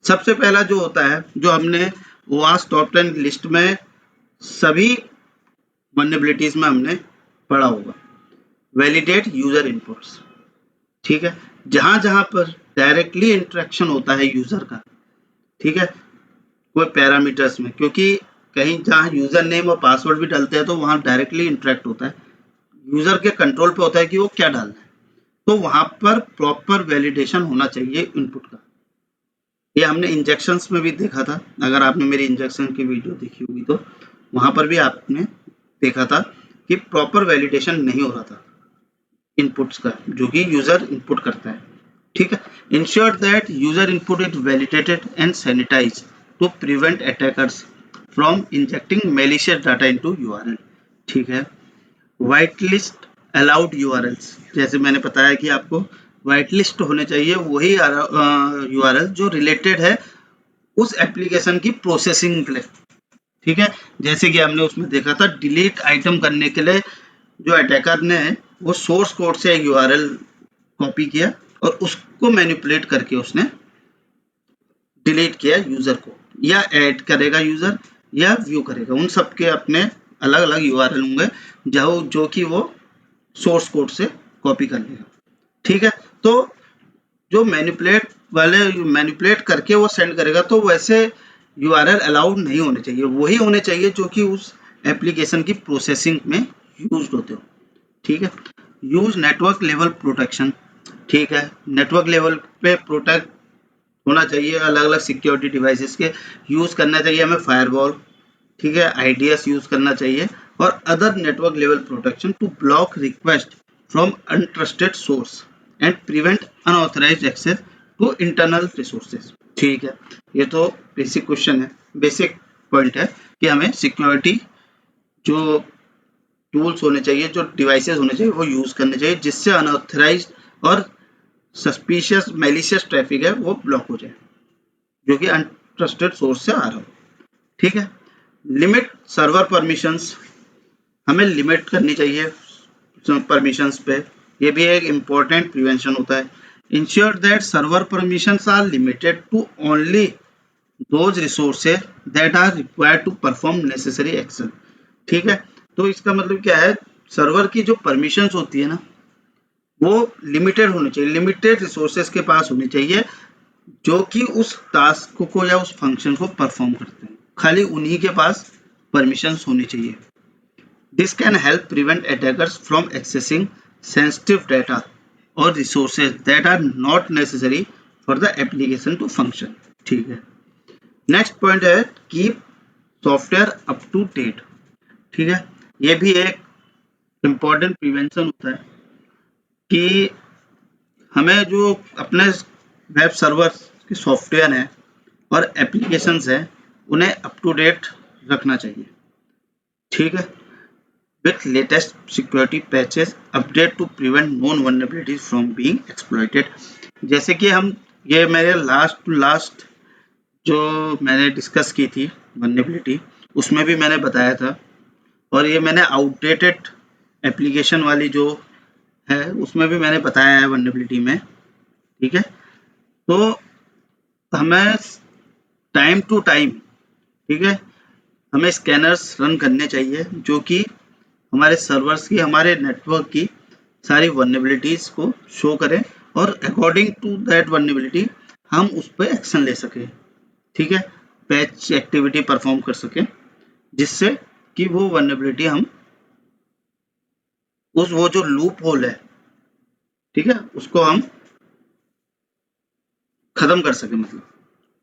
सबसे पहला जो होता है, जो हमने वास टॉप 10 लिस्ट में सभी वल्नरेबिलिटीज में हमने पढ़ा होगा, वैलिडेट यूजर इनपुट्स। ठीक है, जहां जहां पर डायरेक्टली इंटरेक्शन होता है यूजर का, ठीक है, कोई पैरामीटर्स में, क्योंकि कहीं जहां यूजर नेम और पासवर्ड भी डलते हैं तो वहां डायरेक्टली इंटरेक्ट होता है, यूजर के कंट्रोल पे होता है कि वो क्या डालना है, तो वहां पर प्रॉपर वैलिडेशन होना चाहिए इनपुट का। ये हमने इंजेक्शंस में भी देखा था, अगर आपने मेरी इंजेक्शन की वीडियो देखी होगी तो वहां पर भी आपने देखा था कि प्रॉपर वैलिडेशन नहीं हो रहा था इनपुट्स का जो कि यूजर इनपुट करता है, ठीक है। Ensure that user input is validated and sanitise to prevent attackers from injecting malicious data into URL, ठीक है। व्हाइट लिस्ट अलाउड यूआरएल्स, जैसे मैंने बताया कि आपको व्हाइट लिस्ट होने चाहिए वही यूआरएल जो रिलेटेड है उस एप्लीकेशन की प्रोसेसिंग के लिए, ठीक है। जैसे कि हमने उसमें देखा था डिलीट आइटम करने के लिए जो अटैकर ने वो सोर्स कोड से एक यूआरएल कॉपी किया और उसको मैनिपुलेट करके उसने डिलीट किया यूजर को, या ऐड करेगा यूजर या व्यू करेगा, उन सब के अपने अलग अलग यूआरएल होंगे जो कि वो सोर्स कोड से कॉपी कर लेगा, ठीक है। तो जो मैनिपुलेट करके वो सेंड करेगा तो वैसे यूआरएल अलाउड नहीं होने चाहिए, वही होने चाहिए जो कि उस एप्लीकेशन की प्रोसेसिंग में यूज होते हो, ठीक है। यूज नेटवर्क लेवल प्रोटेक्शन, ठीक है। नेटवर्क लेवल पे प्रोटेक्ट होना चाहिए अलग अलग सिक्योरिटी डिवाइसेस के, यूज करना चाहिए हमें फायरवॉल, ठीक है, आईडीएस यूज करना चाहिए और other network level protection to block request from untrusted source and prevent unauthorised access to internal resources, ठीक है। ये तो बेसिक क्वेश्चन है, बेसिक पॉइंट है कि हमें सिक्योरिटी जो टूल्स होने चाहिए, जो डिवाइसेस होने चाहिए वो यूज करने चाहिए जिससे अनऑथराइज्ड और सस्पिशियस मैलिशियस ट्रैफिक है वो ब्लॉक हो जाए जो कि अनट्रस्टेड सोर्स से आ रहा हो, ठीक है। लिमिट सर्वर परमिशंस, हमें लिमिट करनी चाहिए परमिशंस पे, ये भी एक इम्पोर्टेंट प्रिवेंशन होता है। Ensure that server permissions are limited to only those resources that are required to perform necessary action, ठीक है। तो इसका मतलब क्या है, सर्वर की जो परमिशंस होती है ना वो लिमिटेड होनी चाहिए, लिमिटेड रिसोर्सेज के पास होनी चाहिए जो कि उस टास्क को या उस फंक्शन को परफॉर्म करते हैं, खाली उन्हीं के पास परमिशंस होनी चाहिए। This can help prevent attackers from accessing sensitive data और resources that are not necessary for the application to function, ठीक है। नेक्स्ट पॉइंट है keep software up to date, ठीक है। ये भी एक इम्पॉर्टेंट प्रिवेंशन होता है कि हमें जो अपने वेब सर्वर के सॉफ्टवेयर हैं और एप्लीकेशंस हैं उन्हें अप टू डेट रखना चाहिए, ठीक है। With latest security patches update to prevent known vulnerabilities from being exploited, जैसे कि हम ये मेरे लास्ट टू लास्ट जो मैंने डिस्कस की थी वल्नरेबिलिटी उसमें भी मैंने बताया था, और ये मैंने आउटडेटेड एप्लीकेशन वाली जो है उसमें भी मैंने बताया है वल्नरेबिलिटी में, ठीक है। तो हमें टाइम टू टाइम, ठीक है, हमें स्कैनर्स रन करने चाहिए जो कि हमारे सर्वर्स की, हमारे नेटवर्क की सारी वल्नरेबिलिटीज को शो करें और अकॉर्डिंग टू दैट वल्नरेबिलिटी हम उस पर एक्शन ले सकें, ठीक है, पैच एक्टिविटी परफॉर्म कर सकें जिससे कि वो वल्नरेबिलिटी हम वो जो लूप होल है, ठीक है, उसको हम खत्म कर सकें, मतलब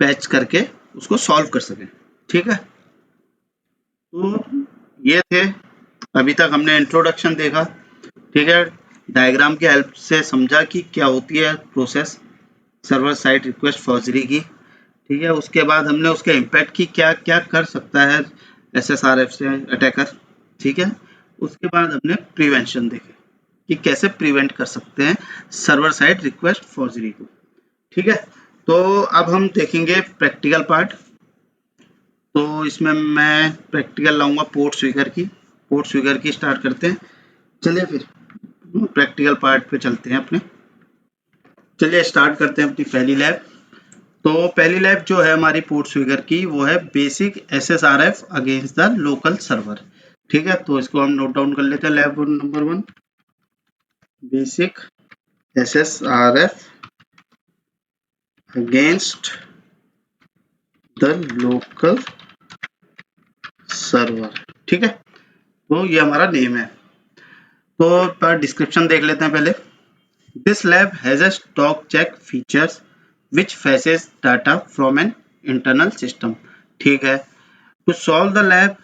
पैच करके उसको सॉल्व कर सकें, ठीक है। तो ये थे, अभी तक हमने इंट्रोडक्शन देखा, ठीक है, डायग्राम की हेल्प से समझा कि क्या होती है process server side request forgery की, ठीक है। उसके बाद हमने उसके इम्पैक्ट की क्या क्या कर सकता है एसएसआरएफ से अटैकर, ठीक है। उसके बाद हमने प्रिवेंशन देखे कि कैसे प्रिवेंट कर सकते हैं सर्वर साइड रिक्वेस्ट फॉर्जरी को, ठीक है। तो अब हम देखेंगे प्रैक्टिकल पार्ट, तो इसमें मैं प्रैक्टिकल लाऊंगा पोर्ट स्विगर की स्टार्ट करते हैं। चलिए फिर प्रैक्टिकल पार्ट पे चलते हैं अपने, चलिए स्टार्ट करते हैं अपनी पहली लैब। तो पहली लैब जो है हमारी पोर्ट स्विगर की वो है basic SSRF against the local server, ठीक है। तो इसको हम नोट डाउन कर लेते हैं, lab number 1 basic SSRF against the local server, ठीक है। तो ये हमारा नेम है। तो डिस्क्रिप्शन देख लेते हैं पहले। This lab has a stock check features which fetches data from an internal system, ठीक है। To solve the lab,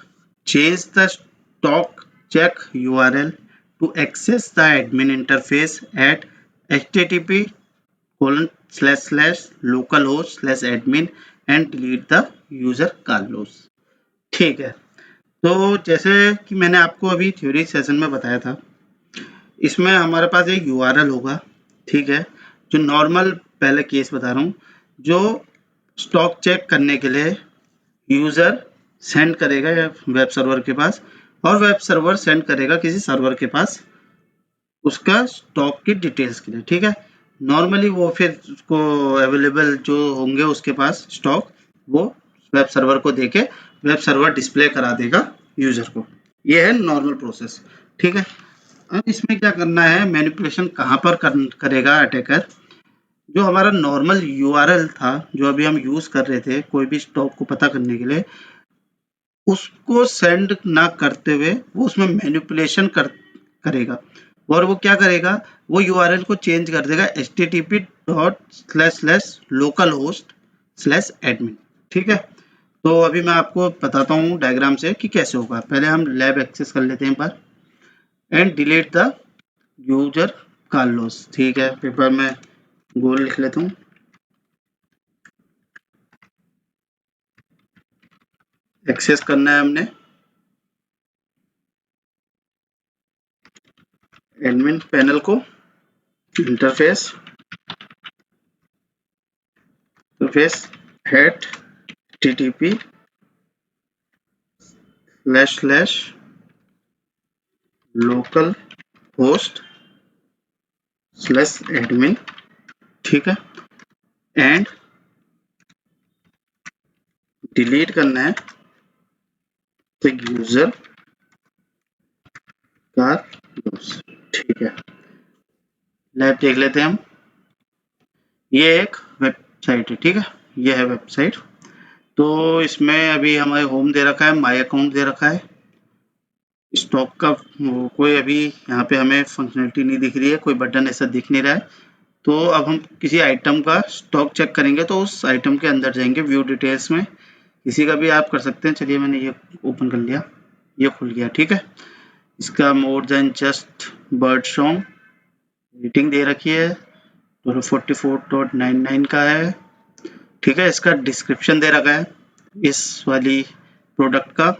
change the stock check URL to access the admin interface at http://localhost/admin and delete the user Carlos। ठीक है, तो जैसे कि मैंने आपको अभी थ्योरी सेशन में बताया था, इसमें हमारे पास एक यूआरएल होगा, ठीक है, जो नॉर्मल पहले केस बता रहा हूँ, जो स्टॉक चेक करने के लिए यूजर सेंड करेगा वेब सर्वर के पास, और वेब सर्वर सेंड करेगा किसी सर्वर के पास उसका स्टॉक की डिटेल्स के लिए। ठीक है, नॉर्मली वो फिर उसको अवेलेबल जो होंगे उसके पास स्टॉक, वो वेब सर्वर को देके वेब सर्वर डिस्प्ले करा देगा यूजर को। ये है नॉर्मल प्रोसेस। ठीक है, अब इसमें क्या करना है, मैनिपुलेशन कहाँ पर करेगा अटैकर, जो हमारा नॉर्मल यूआरएल था जो अभी हम यूज कर रहे थे कोई भी स्टॉक को पता करने के लिए, उसको सेंड ना करते हुए वो उसमें मैनिपुलेशन करेगा। और वो क्या करेगा, वो यूआरएल को चेंज कर देगा http://localhost/admin। ठीक है, तो अभी मैं आपको बताता हूँ डायग्राम से कि कैसे होगा। पहले हम लैब एक्सेस कर लेते हैं एक बार, and delete the user Carlos. ठीक है, पेपर में गोल लिख लेता हूँ, एक्सेस करना है हमने एडमिन पैनल को, इंटरफेस हेड http://localhost/admin। ठीक है, एंड डिलीट करना है तो यूजर कार्लोस। ठीक है, लैब देख लेते हैं हम। ये एक वेबसाइट है, ठीक है, ये है वेबसाइट। तो इसमें अभी हमारे होम दे रखा है, माई अकाउंट दे रखा है, स्टॉक का कोई अभी यहाँ पे हमें फंक्शनलिटी नहीं दिख रही है, कोई बटन ऐसा दिख नहीं रहा है। तो अब हम किसी आइटम का स्टॉक चेक करेंगे तो उस आइटम के अंदर जाएंगे व्यू डिटेल्स में, किसी का भी आप कर सकते हैं। चलिए मैंने ये ओपन कर लिया, ये खुल गया। ठीक है, इसका more than just bird song rating दे रखी है, 44.99 का है। ठीक है, इसका डिस्क्रिप्शन दे रखा है इस वाली प्रोडक्ट का,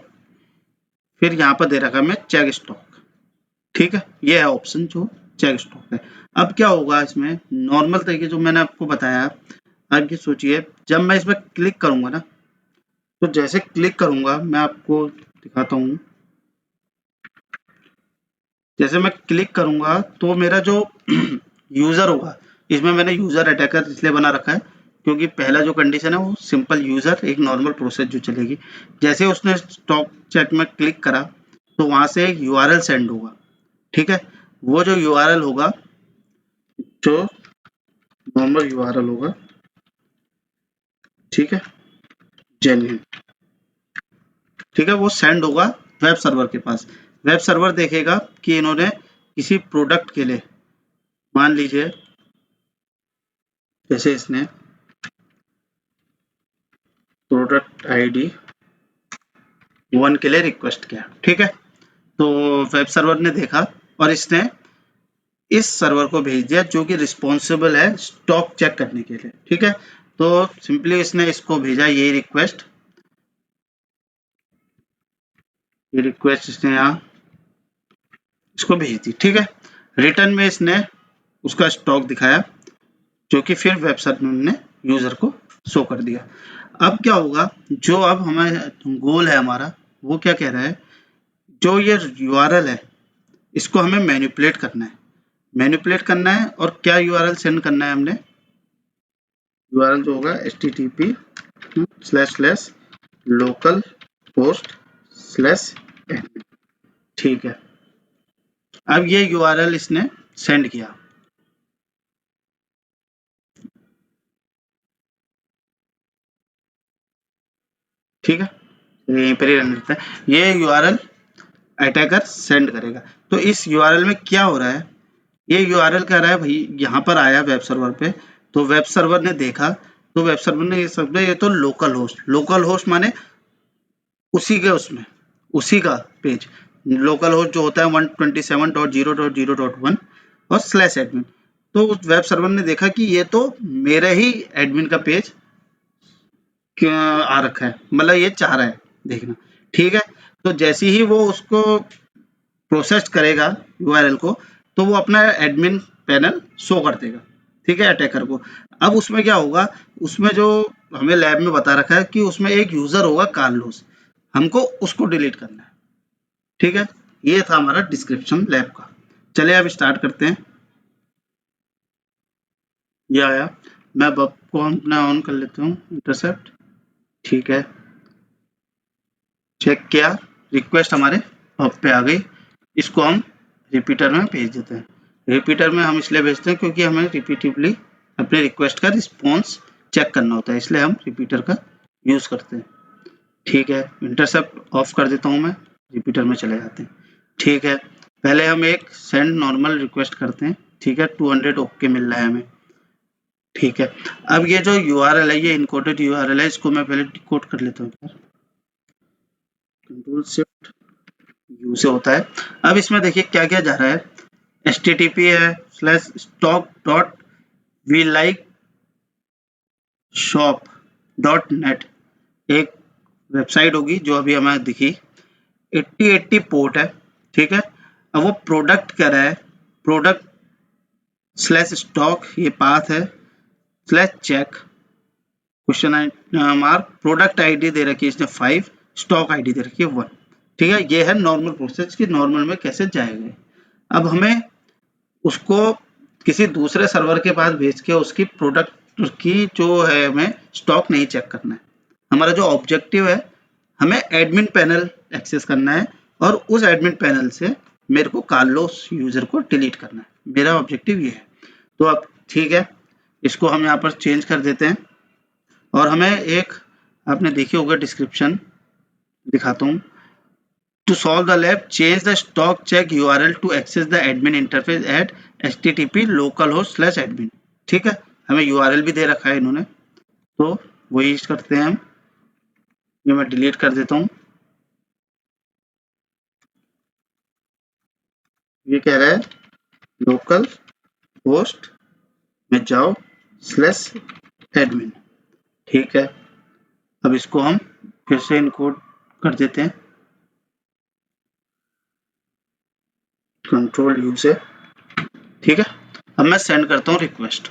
फिर यहाँ पर दे रखा है मैं चेक स्टॉक। ठीक है, ये है ऑप्शन जो चेक स्टॉक है। अब क्या होगा इसमें, नॉर्मल तरीके जो मैंने आपको बताया, अब ये सोचिए जब मैं इसमें क्लिक करूंगा ना, तो जैसे क्लिक करूंगा मैं आपको दिखाता हूँ, जैसे मैं क्लिक करूंगा तो मेरा जो यूजर होगा, इसमें मैंने यूजर अटैकर इसलिए बना रखा है क्योंकि पहला जो कंडीशन है वो सिंपल यूजर, एक नॉर्मल प्रोसेस जो चलेगी। जैसे उसने स्टॉक चेक में क्लिक करा तो वहां से एक यूआरएल सेंड होगा। ठीक है, वो जो यूआरएल होगा, जो नॉर्मल यूआरएल होगा, ठीक है, जेन्युइन, ठीक है, वो सेंड होगा वेब सर्वर के पास। वेब सर्वर देखेगा कि इन्होंने किसी प्रोडक्ट के लिए, मान लीजिए जैसे इसने प्रोडक्ट आईडी 1 के लिए रिक्वेस्ट किया। ठीक है, तो वेब सर्वर ने देखा और इसने इस सर्वर को भेज दिया जो कि रिस्पॉन्सिबल है स्टॉक चेक करने के लिए। ठीक है, तो सिंपली इसने इसको भेजा, ये रिक्वेस्ट इसने यहाँ इसको भेज दी। ठीक है, रिटर्न में इसने उसका स्टॉक दिखाया जो कि फिर वेब सर्वर ने यूजर को शो कर दिया। अब क्या होगा, जो अब हमारा गोल है हमारा, वो क्या कह रहा है, जो ये यूआरएल है इसको हमें मैनिपुलेट करना है, और क्या यूआरएल सेंड करना है हमने, यूआरएल जो होगा http://localhost/admin। ठीक है, अब ये यूआरएल इसने सेंड किया। ठीक है, यहीं पर ही रहने देता है, ये यूआरएल अटैकर सेंड करेगा। तो इस यूआरएल में क्या हो रहा है, ये यूआरएल कह रहा है भाई यहाँ पर आया वेब सर्वर पे, तो वेब सर्वर ने देखा, तो वेब सर्वर ने ये समझा ये तो लोकल होस्ट माने उसी के उसमें उसी का पेज, लोकल होस्ट जो होता है 127.0.0.1 और स्लैश एडमिन। तो उस वेब सर्वर ने देखा कि ये तो मेरे ही एडमिन का पेज आ रखा है, मतलब ये चाह रहा है देखना। ठीक है, तो जैसे ही वो उसको प्रोसेस करेगा यूआरएल को, तो वो अपना एडमिन पैनल शो कर देगा, ठीक है, अटैकर को। अब उसमें क्या होगा, उसमें जो हमें लैब में बता रखा है कि उसमें एक यूजर होगा कार्लोस, हमको उसको डिलीट करना है। ठीक है, ये था हमारा डिस्क्रिप्शन लैब का। चलिए अब स्टार्ट करते हैं। ये आया, मैं बब को अपना ऑन कर लेता हूँ, इंटरसेप्ट। ठीक है, चेक किया, रिक्वेस्ट हमारे हब पे आ गई। इसको हम रिपीटर में भेज देते हैं। रिपीटर में हम इसलिए भेजते हैं क्योंकि हमें रिपीटिवली अपने रिक्वेस्ट का रिस्पॉन्स चेक करना होता है, इसलिए हम रिपीटर का यूज़ करते हैं। ठीक है, इंटरसेप्ट ऑफ कर देता हूँ मैं, रिपीटर में चले जाते हैं। ठीक है, पहले हम एक सेंड नॉर्मल रिक्वेस्ट करते हैं। ठीक है, 200 ओके मिल रहा है हमें। ठीक है, अब ये जो यूआरएल है, ये इनकोडेड यूआरएल है, इसको मैं पहले डिकोड कर लेता हूँ। कंट्रोल शिफ्ट यू से होता है। अब इसमें देखिए क्या क्या जा रहा है, HTTP है /stock.we like shop.net, एक वेबसाइट होगी जो अभी हमें दिखी। 8080 पोर्ट है। ठीक है, अब वो प्रोडक्ट कह रहा है, प्रोडक्ट /stock ये पाथ है, /check question mark, product ID दे रखी है इसने 5, स्टॉक आईडी दे रखी है 1। ठीक है, ये है नॉर्मल प्रोसेस कि नॉर्मल में कैसे जाएंगे। अब हमें उसको किसी दूसरे सर्वर के पास भेज के उसकी प्रोडक्ट की जो है हमें स्टॉक नहीं चेक करना है। हमारा जो ऑब्जेक्टिव है, हमें एडमिन पैनल एक्सेस करना है और उस एडमिन पैनल से मेरे को कार्लोस यूजर को डिलीट करना है। मेरा ऑब्जेक्टिव ये है। तो अब ठीक है, इसको हम यहाँ पर चेंज कर देते हैं और हमें एक, आपने देखी होगा डिस्क्रिप्शन, दिखाता हूँ। To solve the lab, change the stock check URL to access the admin interface at http localhost/admin। ठीक है, हमें URL भी दे रखा है इन्होंने, तो वही करते हैं हम। ये मैं डिलीट कर देता हूँ। ये कह रहा है लोकल होस्ट में जाओ /admin। ठीक है, अब इसको हम फिर से इनकोड कर देते हैं, कंट्रोल यू से। ठीक है, अब मैं सेंड करता हूँ रिक्वेस्ट।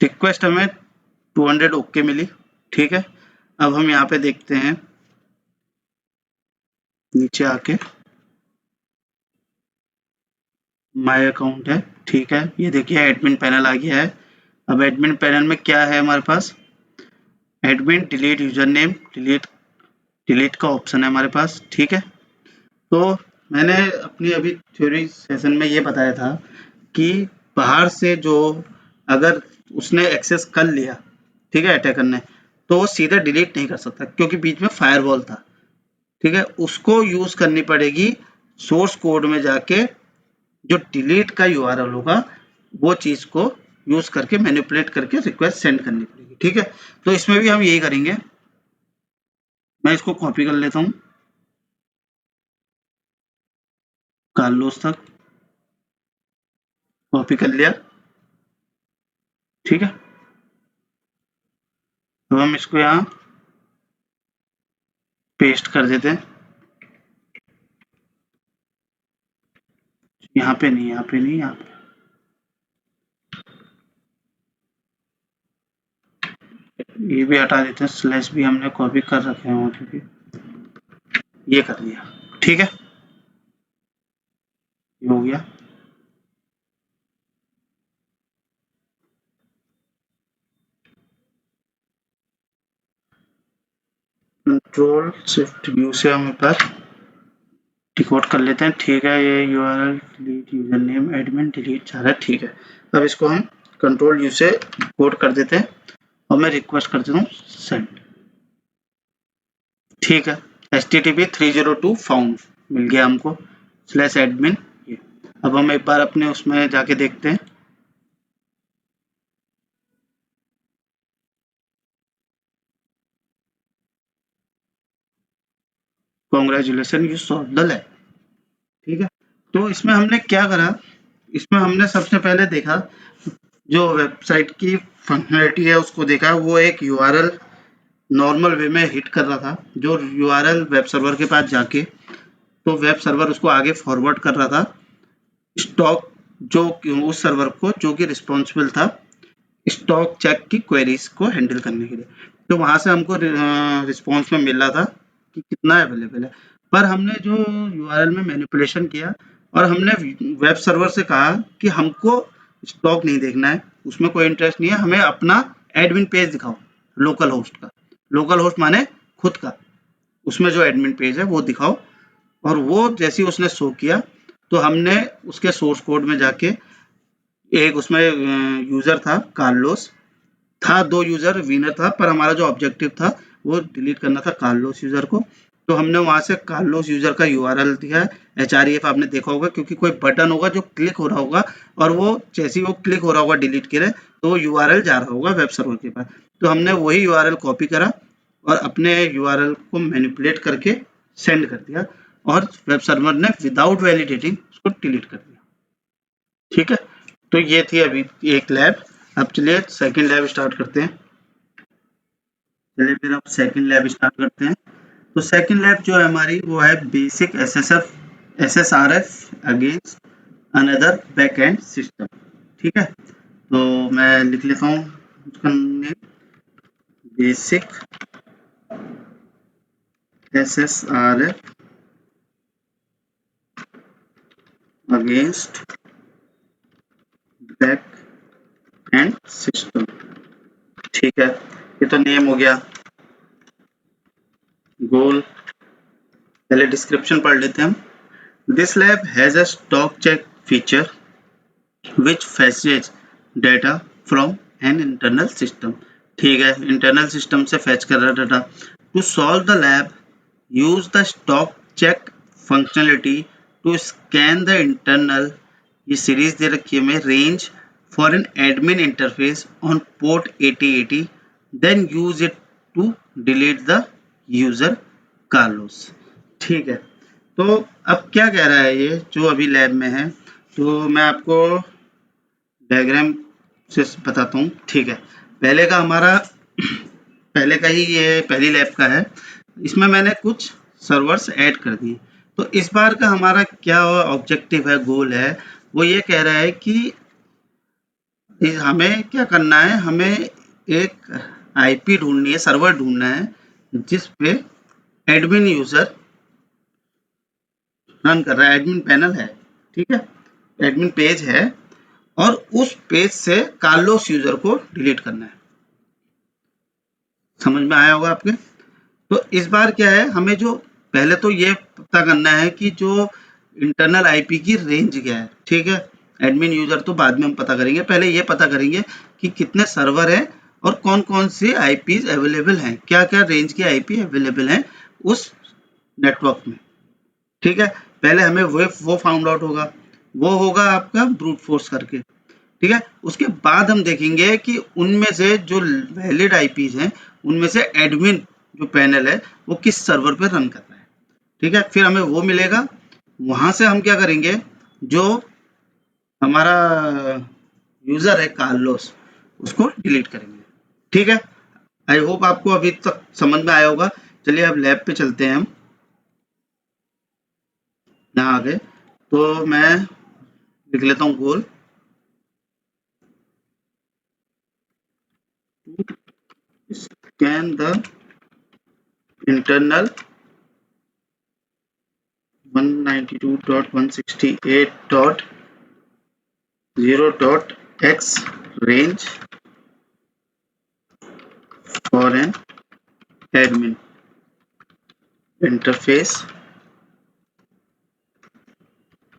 रिक्वेस्ट हमें 200 ओके मिली। ठीक है, अब हम यहाँ पे देखते हैं, नीचे आके माय अकाउंट है। ठीक है, ये देखिए एडमिन पैनल आ गया है। अब एडमिन पैनल में क्या है हमारे पास, admin delete user name, delete का ऑप्शन है हमारे पास। ठीक है, तो मैंने अपनी अभी थ्योरी सेशन में ये बताया था कि बाहर से जो, अगर उसने एक्सेस कर लिया, ठीक है, अटैकर ने, तो वो सीधे डिलीट नहीं कर सकता क्योंकि बीच में फायरवॉल था। ठीक है, उसको यूज करनी पड़ेगी सोर्स कोड में जाके, जो डिलीट का यूआरएल होगा वो चीज को यूज करके मैनिपुलेट करके रिक्वेस्ट सेंड करनी पड़ेगी। ठीक है, तो इसमें भी हम यही करेंगे। मैं इसको कॉपी कर लेता हूँ कार्लोस तक, कॉपी कर लिया। ठीक है, अब हम इसको यहाँ पेस्ट कर देते हैं। यहाँ पे नहीं, यहाँ पे नहीं, यहाँ पे। ये भी हटा देते हैं, स्लैश भी हमने कॉपी कर रखे हैं क्योंकि ये कर दिया। ठीक है, ये हो गया। कंट्रोल शिफ्ट यू से हम एक बार डिकोड कर लेते हैं। ठीक है, ये URL delete user name admin delete चाह रहा है। ठीक है, अब इसको हम कंट्रोल यू से कोड कर देते हैं और मैं रिक्वेस्ट कर देता हूँ सेंड। ठीक है, HTTP 302 फाउंड मिल गया हमको /admin। ये अब हम एक बार अपने उसमें जाके देखते हैं। Congratulation you solve the lab. ठीक है, तो इसमें हमने क्या करा, इसमें हमने सबसे पहले देखा जो वेबसाइट की फंक्शनैलिटी है उसको देखा। वो एक यूआरएल नॉर्मल वे में हिट कर रहा था, जो यूआरएल वेब सर्वर के पास जाके तो वेब सर्वर उसको आगे फॉरवर्ड कर रहा था स्टॉक जो उस सर्वर को जो कि रिस्पॉन्सिबल था स्टॉक चेक की क्वेरीज को हैंडल करने के लिए। तो वहां से हमको रिस्पॉन्स में मिल रहा था कि कितना अवेलेबल है। पर हमने जो यूआरएल में मैनिपुलेशन किया और हमने वेब सर्वर से कहा कि हमको स्टॉक नहीं देखना है, उसमें कोई इंटरेस्ट नहीं है, हमें अपना एडमिन पेज दिखाओ लोकल होस्ट का। लोकल होस्ट माने खुद का, उसमें जो एडमिन पेज है वो दिखाओ। और वो जैसे ही उसने शो किया तो हमने उसके सोर्स कोड में जाके एक उसमें यूजर था कार्लोस था, 2 यूजर विनर था, पर हमारा जो ऑब्जेक्टिव था वो डिलीट करना था कार्लोस यूजर को। तो हमने वहां से कार्लोस यूजर का यूआरएल दिया है, href आपने देखा होगा, क्योंकि कोई बटन होगा जो क्लिक हो रहा होगा और वो जैसे ही वो क्लिक हो रहा होगा डिलीट करे तो वो यूआरएल जा रहा होगा वेब सर्वर के पास। तो हमने वही यूआरएल कॉपी करा और अपने यूआरएल को मैनिपुलेट करके सेंड कर दिया और वेब सर्वर ने विदाउट वैलिडेटिंग उसको डिलीट कर दिया। ठीक है, तो ये थी अभी एक लैब। अब चलिए सेकंड लैब स्टार्ट करते हैं। चलिए फिर अब सेकंड लैब स्टार्ट करते हैं। तो सेकंड लैब जो है हमारी वो है basic SSRF against another back end system. ठीक है, तो मैं लिख लेता हूँ उसका name, basic SSRF against back end system. ठीक है, ये तो नेम हो गया। गोल, पहले डिस्क्रिप्शन पढ़ लेते हैं हम। This lab has a stock check feature which fetches data from an internal system। ठीक है, इंटरनल सिस्टम से फैच कर रहा data. To solve the lab use the stock check functionality to scan the internal, ये series दे रखी है हमें, range for an admin interface on port 8080, then use it to delete the user Carlos. ठीक है, तो अब क्या कह रहा है ये जो अभी लैब में है, तो मैं आपको डायग्राम से बताता हूँ। ठीक है, पहले का हमारा पहले का ही ये पहली लैब का है, इसमें मैंने कुछ सर्वर्स ऐड कर दिए। तो इस बार का हमारा क्या ऑब्जेक्टिव है, गोल है, वो ये कह रहा है कि हमें क्या करना है, हमें एक आईपी ढूंढनी है, सर्वर ढूंढना है जिस पे एडमिन यूजर रन कर रहा है, एडमिन पैनल है। ठीक है, एडमिन पेज है और उस पेज से कार्लोस यूजर को डिलीट करना है। समझ में आया होगा आपके। तो इस बार क्या है, हमें जो पहले तो ये पता करना है कि जो इंटरनल आईपी की रेंज क्या है। ठीक है, एडमिन यूजर तो बाद में हम पता करेंगे, पहले ये पता करेंगे कि कितने सर्वर हैं और कौन कौन से आईपीज अवेलेबल हैं, क्या क्या रेंज के आईपी अवेलेबल हैं उस नेटवर्क में। ठीक है, पहले हमें वो फाउंड आउट होगा, वो होगा आपका ब्रूट फोर्स करके। ठीक है, उसके बाद हम देखेंगे कि उनमें से जो वैलिड आईपीज हैं उनमें से एडमिन जो पैनल है वो किस सर्वर पर रन कर रहा है। ठीक है, फिर हमें वो मिलेगा, वहां से हम क्या करेंगे, जो हमारा यूजर है कार्लोस उसको डिलीट करेंगे। ठीक है, आई होप आपको अभी तक समझ में आया होगा। चलिए अब लैब पे चलते हैं हम। यहाँ आ गए, तो मैं लिख लेता हूँ गोल, scan the internal 192.168.0.x range for an admin interface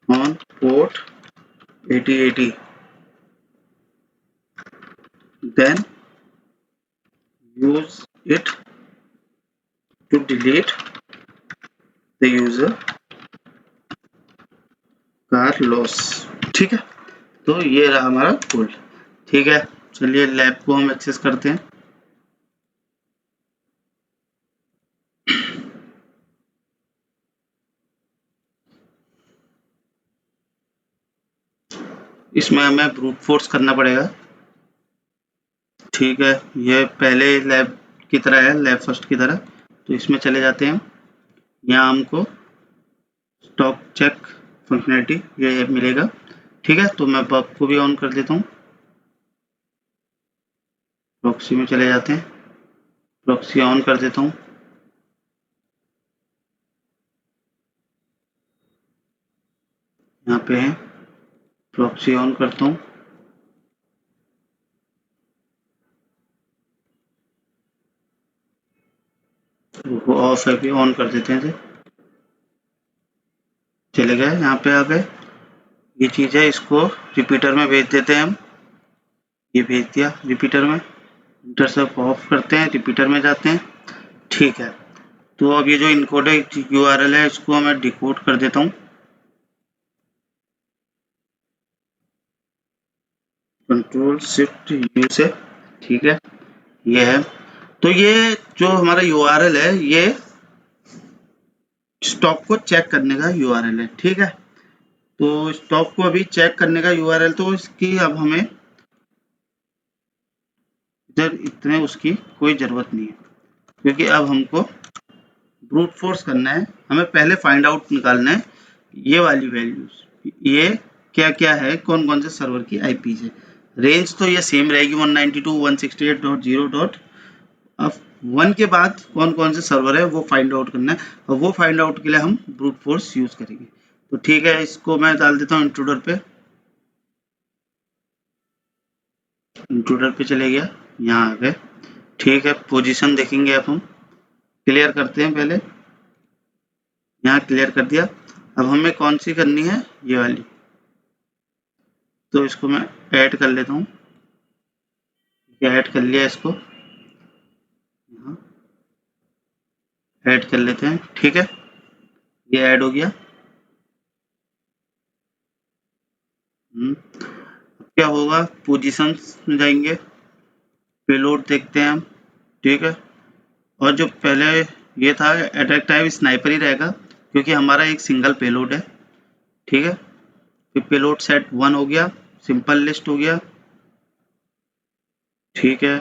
on port 8080, then use it to delete the user Carlos। ठीक है, तो ये रहा हमारा कोड। ठीक है, चलिए लैब को हम एक्सेस करते हैं। इसमें हमें ब्रूट फोर्स करना पड़ेगा। ठीक है, ये पहले लैब की तरह है, लैब फर्स्ट की तरह। तो इसमें चले जाते हैं, यहाँ हमको स्टॉक चेक फंक्शनैलिटी ये मिलेगा। ठीक है, तो मैं बग को भी ऑन कर देता हूँ। प्रॉक्सी में चले जाते हैं, प्रॉक्सी ऑन कर देता हूँ। यहाँ पे है, प्रॉक्सी ऑन करता हूँ। वो ऑफ है भी, ऑन कर देते हैं इसे। चले गए, यहाँ पे आ गए। ये चीज़ है, इसको रिपीटर में भेज देते हैं हम। ये भेज दिया रिपीटर में। इंटरसेप्ट ऑफ करते हैं, रिपीटर में जाते हैं। ठीक है, तो अब ये जो इनकोडेड यूआरएल है इसको मैं डिकोड कर देता हूँ। कंट्रोल शिफ्ट यू से। ठीक है, ये है। तो ये जो हमारा यूआरएल है ये स्टॉक को चेक करने का यूआरएल है। ठीक है, तो स्टॉक को अभी चेक करने का यूआरएल, तो इसकी अब हमें इधर इतने उसकी कोई ज़रूरत नहीं है, क्योंकि अब हमको ब्रूट फोर्स करना है। हमें पहले फाइंड आउट निकालना है ये वाली वैल्यूज, ये क्या क्या है, कौन कौन से सर्वर की आईपी है। रेंज तो ये सेम रहेगी 192.168.0. अब 1 के बाद कौन कौन से सर्वर है वो फाइंड आउट करना है, और वो फाइंड आउट के लिए हम ब्रूट फोर्स यूज करेंगे। तो ठीक है, इसको मैं डाल देता हूँ इंट्रूडर पे। इंट्रूडर पे चले गया, यहाँ आ गए। ठीक है, पोजीशन देखेंगे अब हम। क्लियर करते हैं पहले, यहाँ क्लियर कर दिया। अब हमें कौन सी करनी है, ये वाली। तो इसको मैं ऐड कर लेता हूँ। ऐड कर लिया इसको, यहाँ ऐड कर लेते हैं। ठीक है, ये ऐड हो गया। क्या होगा, पोजीशंस में जाएंगे, पेलोड देखते हैं हम। ठीक है, और जो पहले ये था अटैक टाइप स्नाइपर ही रहेगा, क्योंकि हमारा एक सिंगल पेलोड है। ठीक है, फिर पेलोड सेट 1 हो गया, सिंपल लिस्ट हो गया। ठीक है,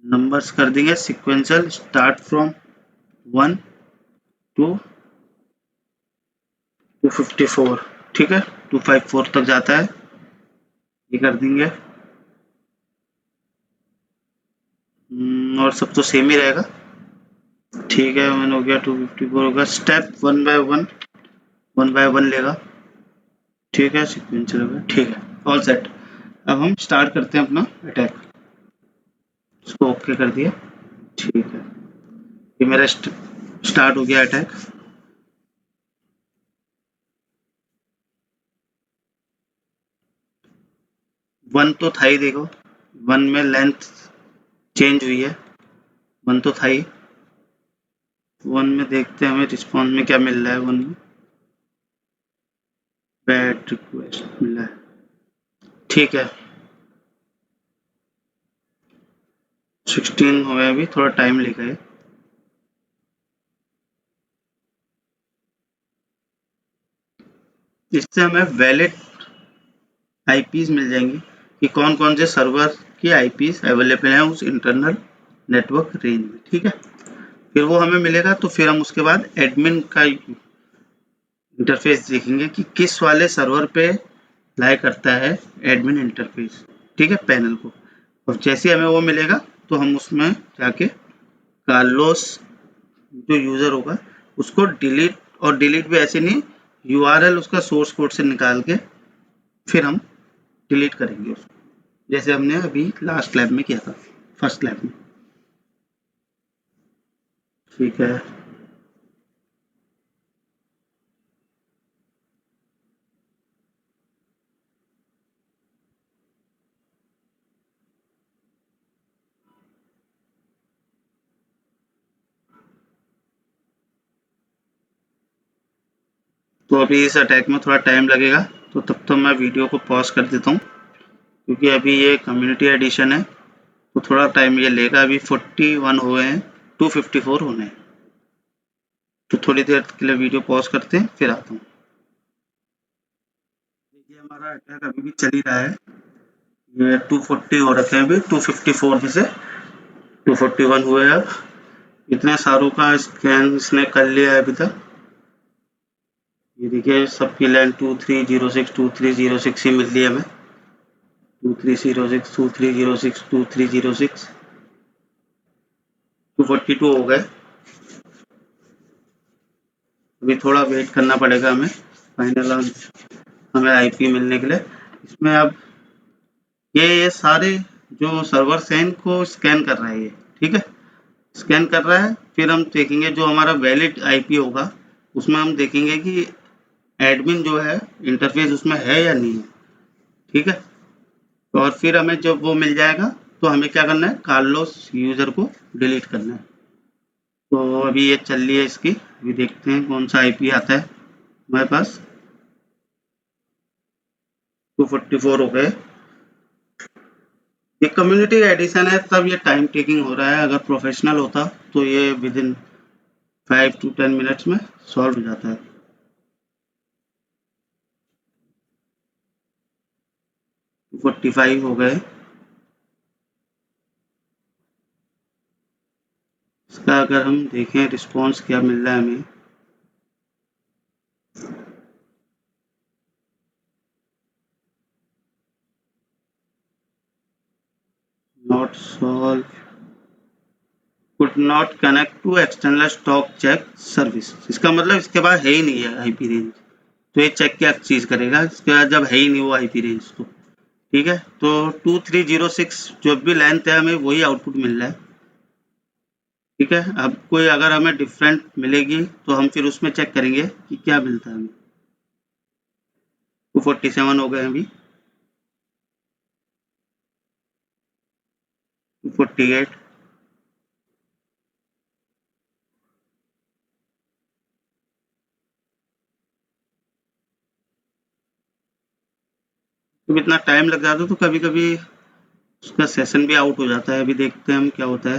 नंबर्स कर देंगे सिक्वेंशियल, स्टार्ट फ्रॉम 1 टू 254। ठीक है, 254 तक जाता है, ये कर देंगे। और सब तो सेम ही रहेगा। ठीक है, 1 हो गया, 254 होगा। स्टेप 1 बाय 1 लेगा। ठीक है, सिक्वेंशियल होगा। ठीक है, ऑल सेट। अब हम स्टार्ट करते हैं अपना अटैक। इसको ओके कर दिया। ठीक है, ये मेरा स्टार्ट हो गया अटैक। 1 तो था ही, देखो 1 में लेंथ चेंज हुई है, 1 तो था ही। 1 में देखते हैं हमें रिस्पॉन्स में क्या मिल रहा है। 1 में बैड रिक्वेस्ट मिला है। ठीक है, 16 हुए, अभी थोड़ा टाइम लेगा ये। इससे हमें वैलिड आईपीज मिल जाएंगी कि कौन कौन से सर्वर की आईपीज अवेलेबल हैं उस इंटरनल नेटवर्क रेंज में। ठीक है, फिर वो हमें मिलेगा, तो फिर हम उसके बाद एडमिन का इंटरफेस देखेंगे कि किस वाले सर्वर पे लाई करता है एडमिन इंटरफेस। ठीक है, पैनल को। और जैसे हमें वो मिलेगा तो हम उसमें जाके कार्लोस जो यूज़र होगा उसको डिलीट, और डिलीट भी ऐसे नहीं, यूआरएल उसका सोर्स कोड से निकाल के फिर हम डिलीट करेंगे उसको, जैसे हमने अभी लास्ट लैब में किया था, फर्स्ट लैब में। ठीक है, तो अभी इस अटैक में थोड़ा टाइम लगेगा, तो तब तो मैं वीडियो को पॉज कर देता हूँ, क्योंकि अभी ये कम्युनिटी एडिशन है, तो थोड़ा टाइम ये लेगा। अभी 41 हुए हैं, 254 होने हैं। तो थोड़ी देर के लिए वीडियो पॉज करते हैं, फिर आता हूँ। देखिए हमारा अटैक अभी भी चल ही रहा है। ये 240 हो रखे हैं, अभी 254 में से 241 हुए हैं। अब इतने सारों का स्कैन इसने कर लिया है अभी तक। ये देखिए सबकी लाइन 2306 2306 ही मिल रही है हमें। 2306 2306 2306 242 हो गए। अभी थोड़ा वेट करना पड़ेगा हमें फाइनल हमें आईपी मिलने के लिए। इसमें अब ये सारे जो सर्वर सेन को स्कैन कर रहा है ये, ठीक है, स्कैन कर रहा है। फिर हम देखेंगे जो हमारा वैलिड आईपी होगा उसमें हम देखेंगे कि एडमिन जो है इंटरफेस उसमें है या नहीं है, ठीक है। और फिर हमें जब वो मिल जाएगा तो हमें क्या करना है, कार्लोस यूजर को डिलीट करना है। तो अभी ये चल रही है इसकी, अभी देखते हैं कौन सा आईपी आता है हमारे पास। 244 हो गए। ये कम्युनिटी एडिशन है तब ये टाइम टेकिंग हो रहा है। अगर प्रोफेशनल होता तो ये विद इन 5 to 10 मिनट्स में सॉल्व हो जाता है। 245 हो गए। इसका अगर हम देखें रिस्पॉन्स क्या मिल रहा है हमें, not solve, could not connect to external stock check service. इसका मतलब इसके पास है ही नहीं है आईपी रेंज। तो ये चेक क्या चीज करेगा इसके बाद जब है ही नहीं वो आईपी रेंज। तो ठीक है, तो 2306 जो भी लेंथ है हमें वही आउटपुट मिल रहा है, ठीक है। अब कोई अगर हमें डिफरेंट मिलेगी तो हम फिर उसमें चेक करेंगे कि क्या मिलता है हमें। 247 हो गए अभी। 248। तो इतना टाइम लग जाता है तो कभी कभी उसका सेशन भी आउट हो जाता है। अभी देखते हैं हम क्या होता है।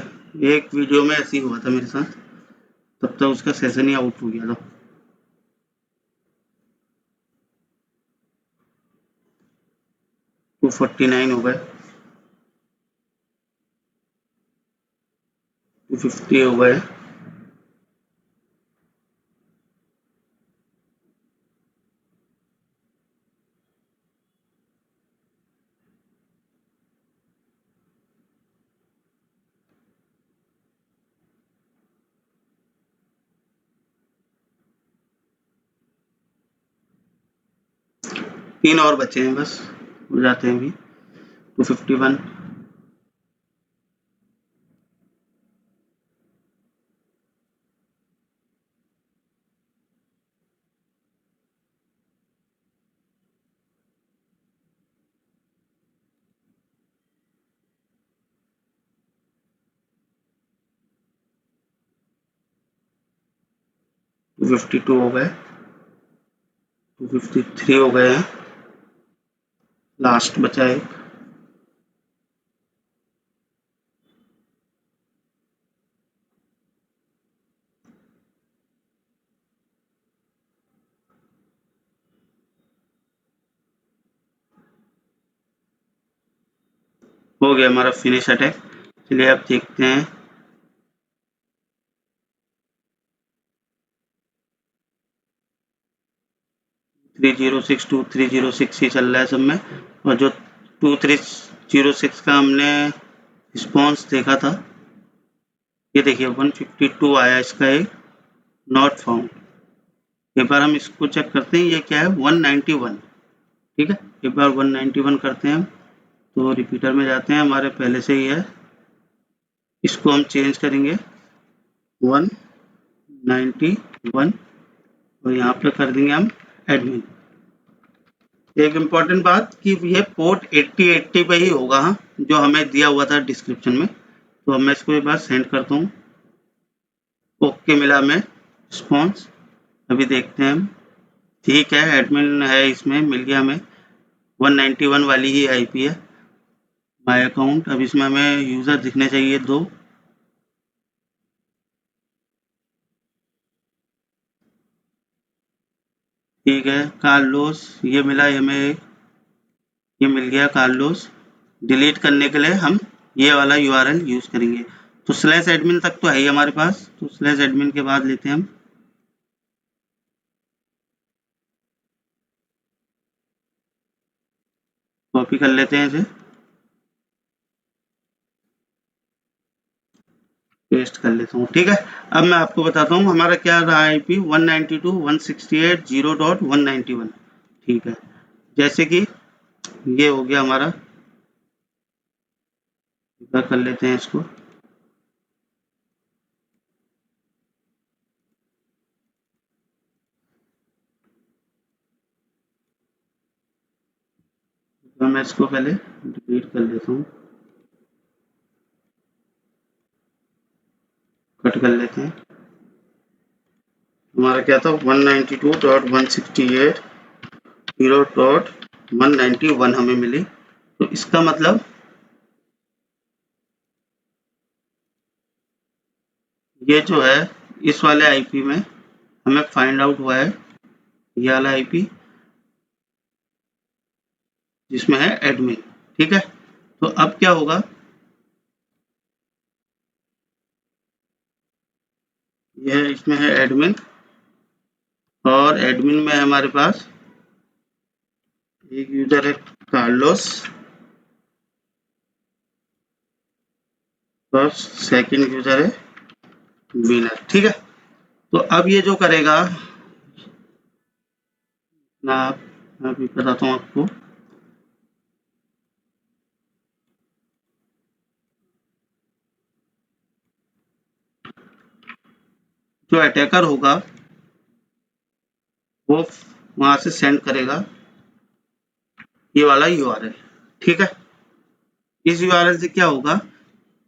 एक वीडियो में ऐसे ही हुआ था मेरे साथ, तब तक उसका सेशन ही आउट हो गया था। 249 हो गए। 250 हो गए। तीन और बचे हैं बस, हो जाते हैं अभी। 251। टू 52 हो गए। 253 हो गए हैं। लास्ट बचा एक। हो गया हमारा फिनिश अटैक। चलिए अब देखते हैं। थ्री 306 ही चल रहा है सब में। और जो 2306 का हमने रिस्पॉन्स देखा था, ये देखिए 152 आया इसका एक, नॉट फाउंड। एक बार हम इसको चेक करते हैं, ये क्या है 191, ठीक है। एक बार 191 करते हैं हम। तो रिपीटर में जाते हैं, हमारे पहले से ही है, इसको हम चेंज करेंगे 191 और यहाँ पे कर देंगे हम एडमिन। एक इम्पॉर्टेंट बात कि ये पोर्ट 8080 पे ही होगा, हाँ, जो हमें दिया हुआ था डिस्क्रिप्शन में। तो अब मैं इसको एक बार सेंड करता हूँ। ओके मिला हमें रिस्पॉन्स। अभी देखते हैं हम। ठीक है, एडमिन है इसमें, मिल गया हमें। 191 वाली ही आईपी है। My account. अब इसमें हमें यूजर दिखने चाहिए 2। ठीक है, कार्लोस ये मिला हमें, ये मिल गया कार्लोस। डिलीट करने के लिए हम ये वाला यूआरएल यूज करेंगे। तो स्लैश एडमिन तक तो है ही हमारे पास, तो स्लैश एडमिन के बाद लेते हैं हम, कॉपी कर लेते हैं इसे, पेस्ट कर लेता हूँ। ठीक है, अब मैं आपको बताता हूँ हमारा क्या रहा आईपी 192.168.0.191। ठीक है, जैसे कि ये हो गया हमारा, कर लेते हैं इसको। तो मैं इसको पहले डिलीट कर लेता हूँ, कट कर लेते हैं। हमारा क्या था 192.168.0.191 हमें मिली। तो इसका मतलब ये जो है इस वाले आईपी में हमें फाइंड आउट हुआ है, ये वाला आईपी जिसमें है एडमिन। ठीक है, तो अब क्या होगा, यह इसमें है एडमिन, और एडमिन में हमारे पास एक यूजर है कार्लोस, और सेकंड यूजर है विनर। ठीक है, तो अब ये जो करेगा ना, मैं अभी बताता हूँ आपको। जो अटैकर होगा वो वहां से सेंड करेगा ये वाला यूआरएल। ठीक है, इस यूआरएल से क्या होगा,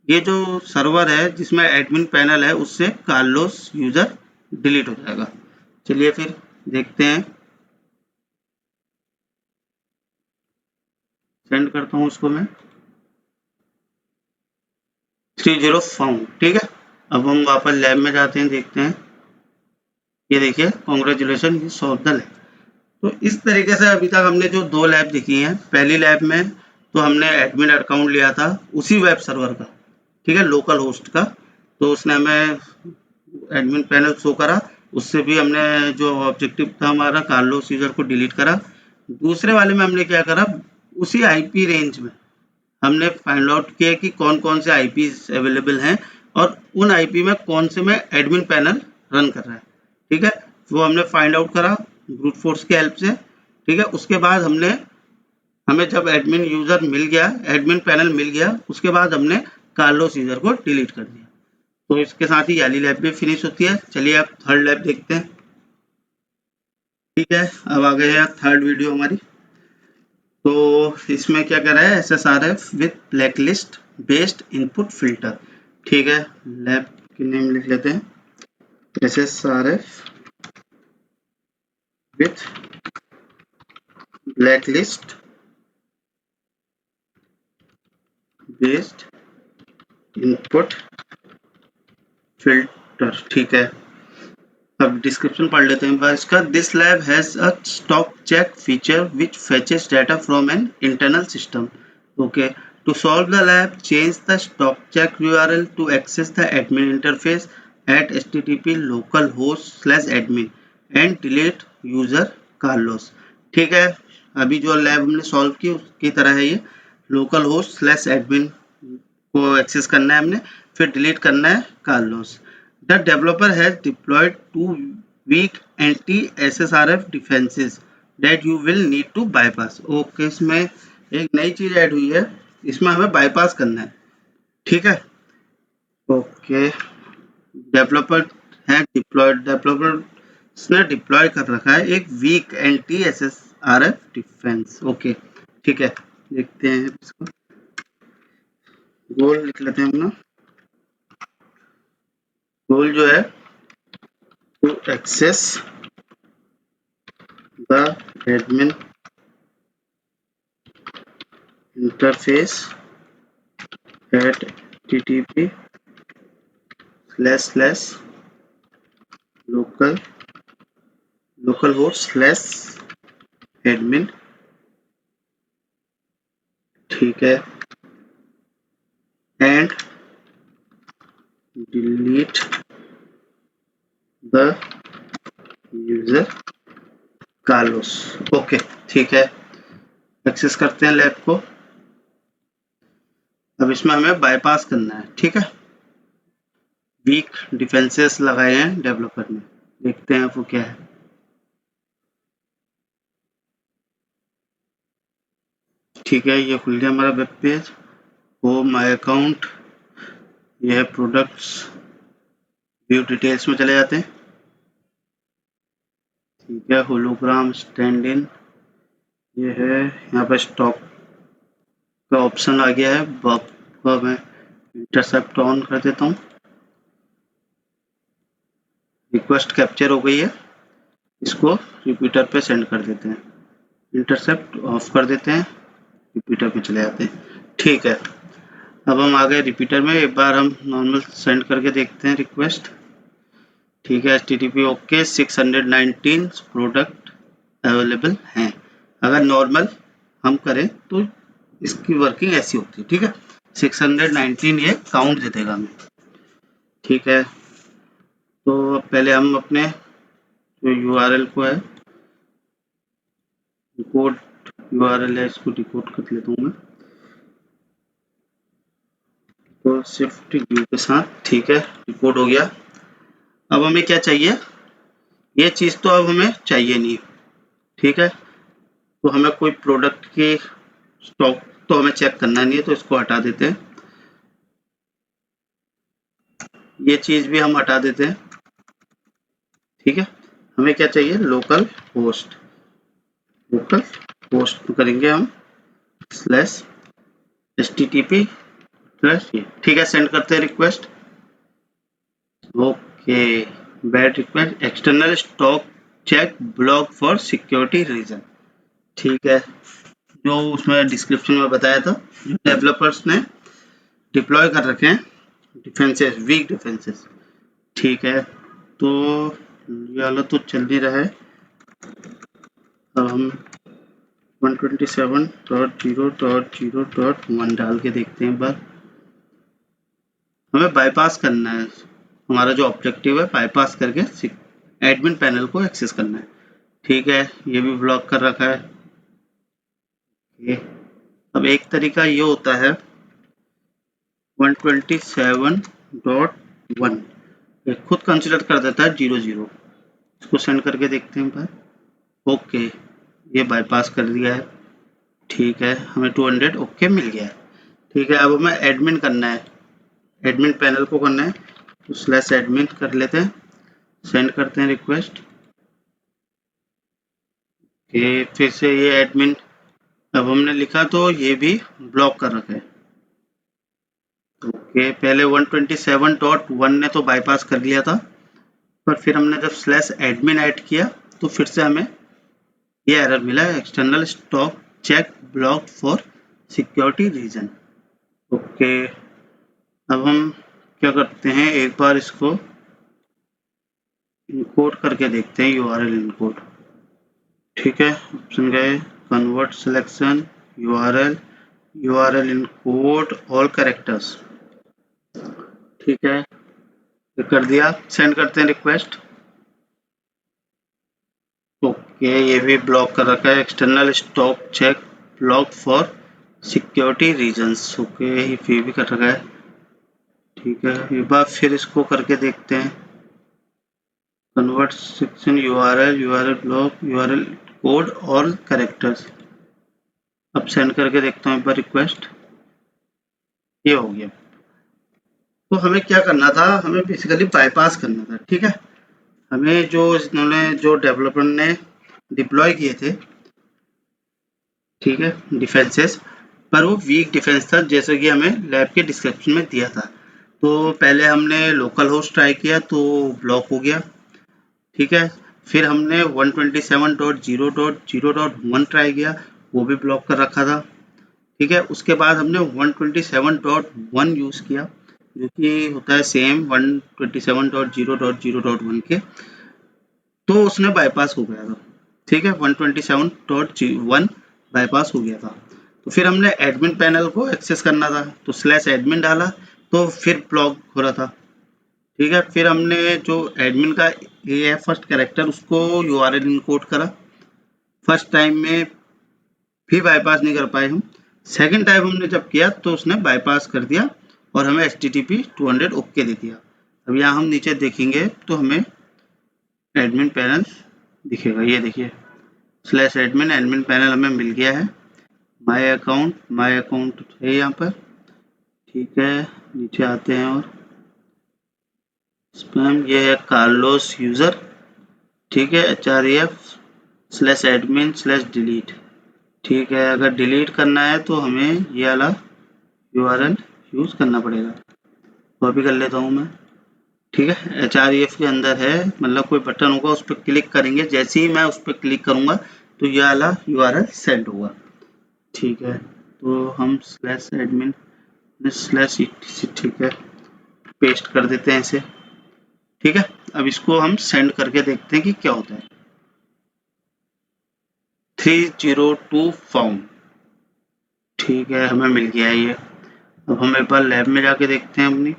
ये जो सर्वर है जिसमें एडमिन पैनल है उससे कार्लोस यूजर डिलीट हो जाएगा। चलिए फिर देखते हैं, सेंड करता हूँ उसको मैं, 30 फाउंड। ठीक है, अब हम वापस लैब में जाते हैं, देखते हैं। ये देखिए, congratulation you solve the lab. तो इस तरीके से अभी तक हमने जो 2 लैब देखी हैं, पहली लैब में तो हमने एडमिन अकाउंट लिया था उसी वेब सर्वर का, ठीक है, लोकल होस्ट का। तो उसने हमें एडमिन पैनल शो करा, उससे भी हमने जो ऑब्जेक्टिव था हमारा कार्लोस यूजर को डिलीट करा। दूसरे वाले में हमने क्या करा, उसी आईपी रेंज में हमने फाइंड आउट किया कि कौन कौन से आईपी अवेलेबल हैं, और उन आईपी में कौन से में एडमिन पैनल रन कर रहा है। ठीक है, वो हमने फाइंड आउट करा ब्रूट फोर्स की हेल्प से। ठीक है, उसके बाद हमने, हमें जब एडमिन यूजर मिल गया, एडमिन पैनल मिल गया, उसके बाद हमने कार्लोस यूजर को डिलीट कर दिया। तो इसके साथ ही याली लैब भी फिनिश होती है। चलिए अब थर्ड लैब देखते हैं। ठीक है, अब आ गए हैं थर्ड वीडियो हमारी। तो इसमें क्या कर रहा है, SSRF with blacklist based input filter. ठीक है, लैब की नेम लिख लेते हैं, SSRF with blacklist based input filter. ठीक है, अब डिस्क्रिप्शन पढ़ लेते हैं बार इसका। This lab has a stock check feature which fetches data from an internal system. Okay, to solve the lab change the stock check URL to access the admin interface at http localhost/admin and delete user Carlos. ठीक है, अभी जो lab हमने solve की उसकी तरह है ये, लोकल होस्ट स्लैश एडमिन को एक्सेस करना है हमने, फिर डिलीट करना है Carlos. The developer has deployed two weak anti-SSRF defenses that you will need to bypass. Okay, इसमें एक नई चीज ऐड हुई है, इसमें हमें बाईपास करना है। ठीक है, okay, developer has deployed, developer ने डिप्लॉय कर रखा है एक weak anti SSRF defence. Okay, ठीक है, देखते हैं इसको, गोल लिख लेते हैं अपना। गोल जो है, to access the admin interface at http//localhost/admin, ठीक है, and delete the user Carlos. Okay, ठीक है, एक्सेस करते हैं लैब को। अब इसमें हमें बाईपास करना है, ठीक है। वीक डिफेंसेस लगाए हैं डेवलपर ने, देखते हैं वो क्या है। ठीक है, ये खुल गया हमारा web page. Home, my account, ये है प्रोडक्ट्स, व्यू डिटेल्स में चले जाते हैं। ठीक है, होलोग्राम, स्टैंड इन, ये है, यहाँ पर स्टॉक का ऑप्शन आ गया है। आपको मैं इंटरसेप्ट ऑन कर देता हूँ। रिक्वेस्ट कैप्चर हो गई है, इसको रिपीटर पे सेंड कर देते हैं। इंटरसेप्ट ऑफ कर देते हैं, रिपीटर पे चले जाते हैं। ठीक है, अब हम आ गए रिपीटर में। एक बार हम नॉर्मल सेंड करके देखते हैं रिक्वेस्ट। ठीक है, HTTP ओके, 619 प्रोडक्ट अवेलेबल हैं। अगर नॉर्मल हम करें तो इसकी वर्किंग ऐसी होती है, ठीक है। 619 ये काउंट दे देगा हमें, ठीक है। तो पहले हम अपने जो URL को है, डिकोड URL है, इसको डिकोड कर लेता हूँ मैं, तो शिफ्ट U के साथ, ठीक है, डिकोड हो गया। अब हमें क्या चाहिए, ये चीज़ तो अब हमें चाहिए नहीं, ठीक है। तो हमें कोई प्रोडक्ट की स्टॉक तो हमें चेक करना नहीं है, तो इसको हटा देते हैं। ये चीज़ भी हम हटा देते हैं, ठीक है। हमें क्या चाहिए, लोकल होस्ट करेंगे हम /http, ठीक है, सेंड करते हैं request. Okay, bad request, external stock check block for security reason, ठीक है। जो उसमें डिस्क्रिप्शन में बताया था, डेवलपर्स ने डिप्लॉय कर रखे हैं डिफेंसेस, वीक डिफेंसेस, ठीक है। तो ये वाला तो चल नहीं रहा है। अब हम 127.0.0.1 डाल के देखते हैं एक बार। हमें बाईपास करना है, हमारा जो ऑब्जेक्टिव है बाईपास करके एडमिन पैनल को एक्सेस करना है, ठीक है। ये भी ब्लॉक कर रखा है। अब एक तरीका ये होता है 127.1 खुद कंसिडर कर देता है 00, इसको सेंड करके देखते हैं एक बार। ओके, ये बाईपास कर दिया है, ठीक है। हमें 200 ओके मिल गया है, ठीक है। अब हमें एडमिन करना है, एडमिन पैनल को करना है, तो /admin कर लेते हैं, सेंड करते हैं रिक्वेस्ट। ये फिर से ये एडमिन अब हमने लिखा तो ये भी ब्लॉक कर रखा है। ओके, पहले 127.1 ने तो बाईपास कर लिया था, पर फिर हमने जब /admin ऐड किया तो फिर से हमें ये एरर मिला है, external stock check block for security reason. Okay, अब हम क्या करते हैं, एक बार इसको इनकोड करके देखते हैं, URL इनकोड, ठीक है। ऑप्शन गए, convert selection, URL encode all characters, ठीक है, ये कर दिया। सेंड करते हैं रिक्वेस्ट। ओके, ये भी ब्लॉक कर रखा है, external stock check block for security reasons. Okay, ये फिर भी कर रखा है, ठीक है। एक बार फिर इसको करके देखते हैं, convert section URL block URL code all characters. अब सेंड करके देखता हूँ एक बार रिक्वेस्ट, ये हो गया। तो हमें क्या करना था, हमें बेसिकली बाईपास करना था, ठीक है। हमें जो इन्होंने जो डेवलपर ने डिप्लॉय किए थे, ठीक है, डिफेंसेस, पर वो वीक डिफेंस था, जैसे कि हमें लैब के डिस्क्रिप्शन में दिया था। तो पहले हमने लोकल होस्ट ट्राई किया तो ब्लॉक हो गया, ठीक है। फिर हमने 127.0.0.1 ट्राई किया, वो भी ब्लॉक कर रखा था, ठीक है। उसके बाद हमने 127.1 यूज़ किया, जो कि होता है सेम 127.0.0.1 के, तो उसने बाईपास हो गया था। ठीक है, 127.1 बाईपास हो गया था। तो फिर हमने एडमिन पैनल को एक्सेस करना था, तो स्लैश एडमिन डाला, तो फिर ब्लॉक हो रहा था। ठीक है, फिर हमने जो एडमिन का ये है फर्स्ट कैरेक्टर, उसको यूआरएल इनकोड करा। फर्स्ट टाइम में भी बाईपास नहीं कर पाए हम। सेकंड टाइम हमने जब किया तो उसने बाईपास कर दिया और हमें HTTP 200 ओके दे दिया। अब यहाँ हम नीचे देखेंगे तो हमें एडमिन पैनल दिखेगा, ये देखिए स्लैश एडमिन एडमिन पैनल हमें मिल गया है। माई अकाउंट है यहाँ पर। ठीक है, नीचे आते हैं और स्पैम, ये है कार्लोस यूज़र। ठीक है, href/admin/delete। ठीक है, अगर डिलीट करना है तो हमें ये वाला यूआरएल यूज़ करना पड़ेगा। कॉपी कर लेता हूँ मैं। ठीक है, href के अंदर है, मतलब कोई बटन होगा उस पर क्लिक करेंगे, जैसे ही मैं उस पर क्लिक करूँगा तो ये वाला यूआरएल सेंड होगा। ठीक है, तो हम स्लैश एडमिन स्लैश etc, ठीक है, पेस्ट कर देते हैं इसे। ठीक है, अब इसको हम सेंड करके देखते हैं कि क्या होता है। 302 फाउंड। ठीक है, हमें मिल गया है ये। अब हम एक बार लैब में जाके देखते हैं अपनी,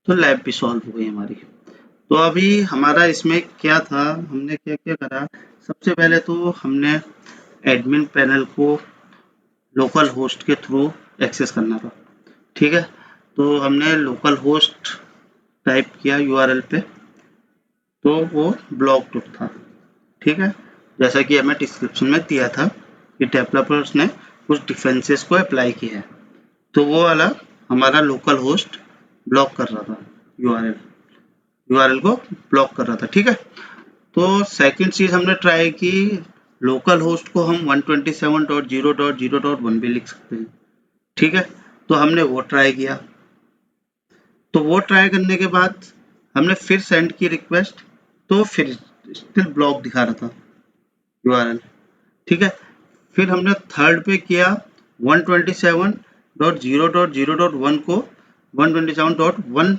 तो लैब भी सॉल्व हो गई हमारी। तो अभी हमारा इसमें क्या था, हमने क्या क्या करा। सबसे पहले तो हमने एडमिन पैनल को लोकल होस्ट के थ्रू एक्सेस करना था। ठीक है, तो हमने लोकल होस्ट टाइप किया यूआरएल पे, तो वो ब्लॉक्ड था। ठीक है, जैसा कि हमें डिस्क्रिप्शन में दिया था कि डेवलपर्स ने कुछ डिफेंसेस को अप्लाई किया है, तो वो वाला हमारा लोकल होस्ट ब्लॉक कर रहा था, यूआरएल को ब्लॉक कर रहा था। ठीक है, तो सेकंड चीज़ हमने ट्राई की, लोकल होस्ट को हम 127.0.0.1 भी लिख सकते हैं। ठीक है, तो हमने वो ट्राई किया। तो वो ट्राई करने के बाद हमने फिर सेंड की रिक्वेस्ट, तो फिर स्टिल ब्लॉक दिखा रहा था यूआरएल। ठीक है, फिर हमने थर्ड पे किया 127.0.0.1 को 127.1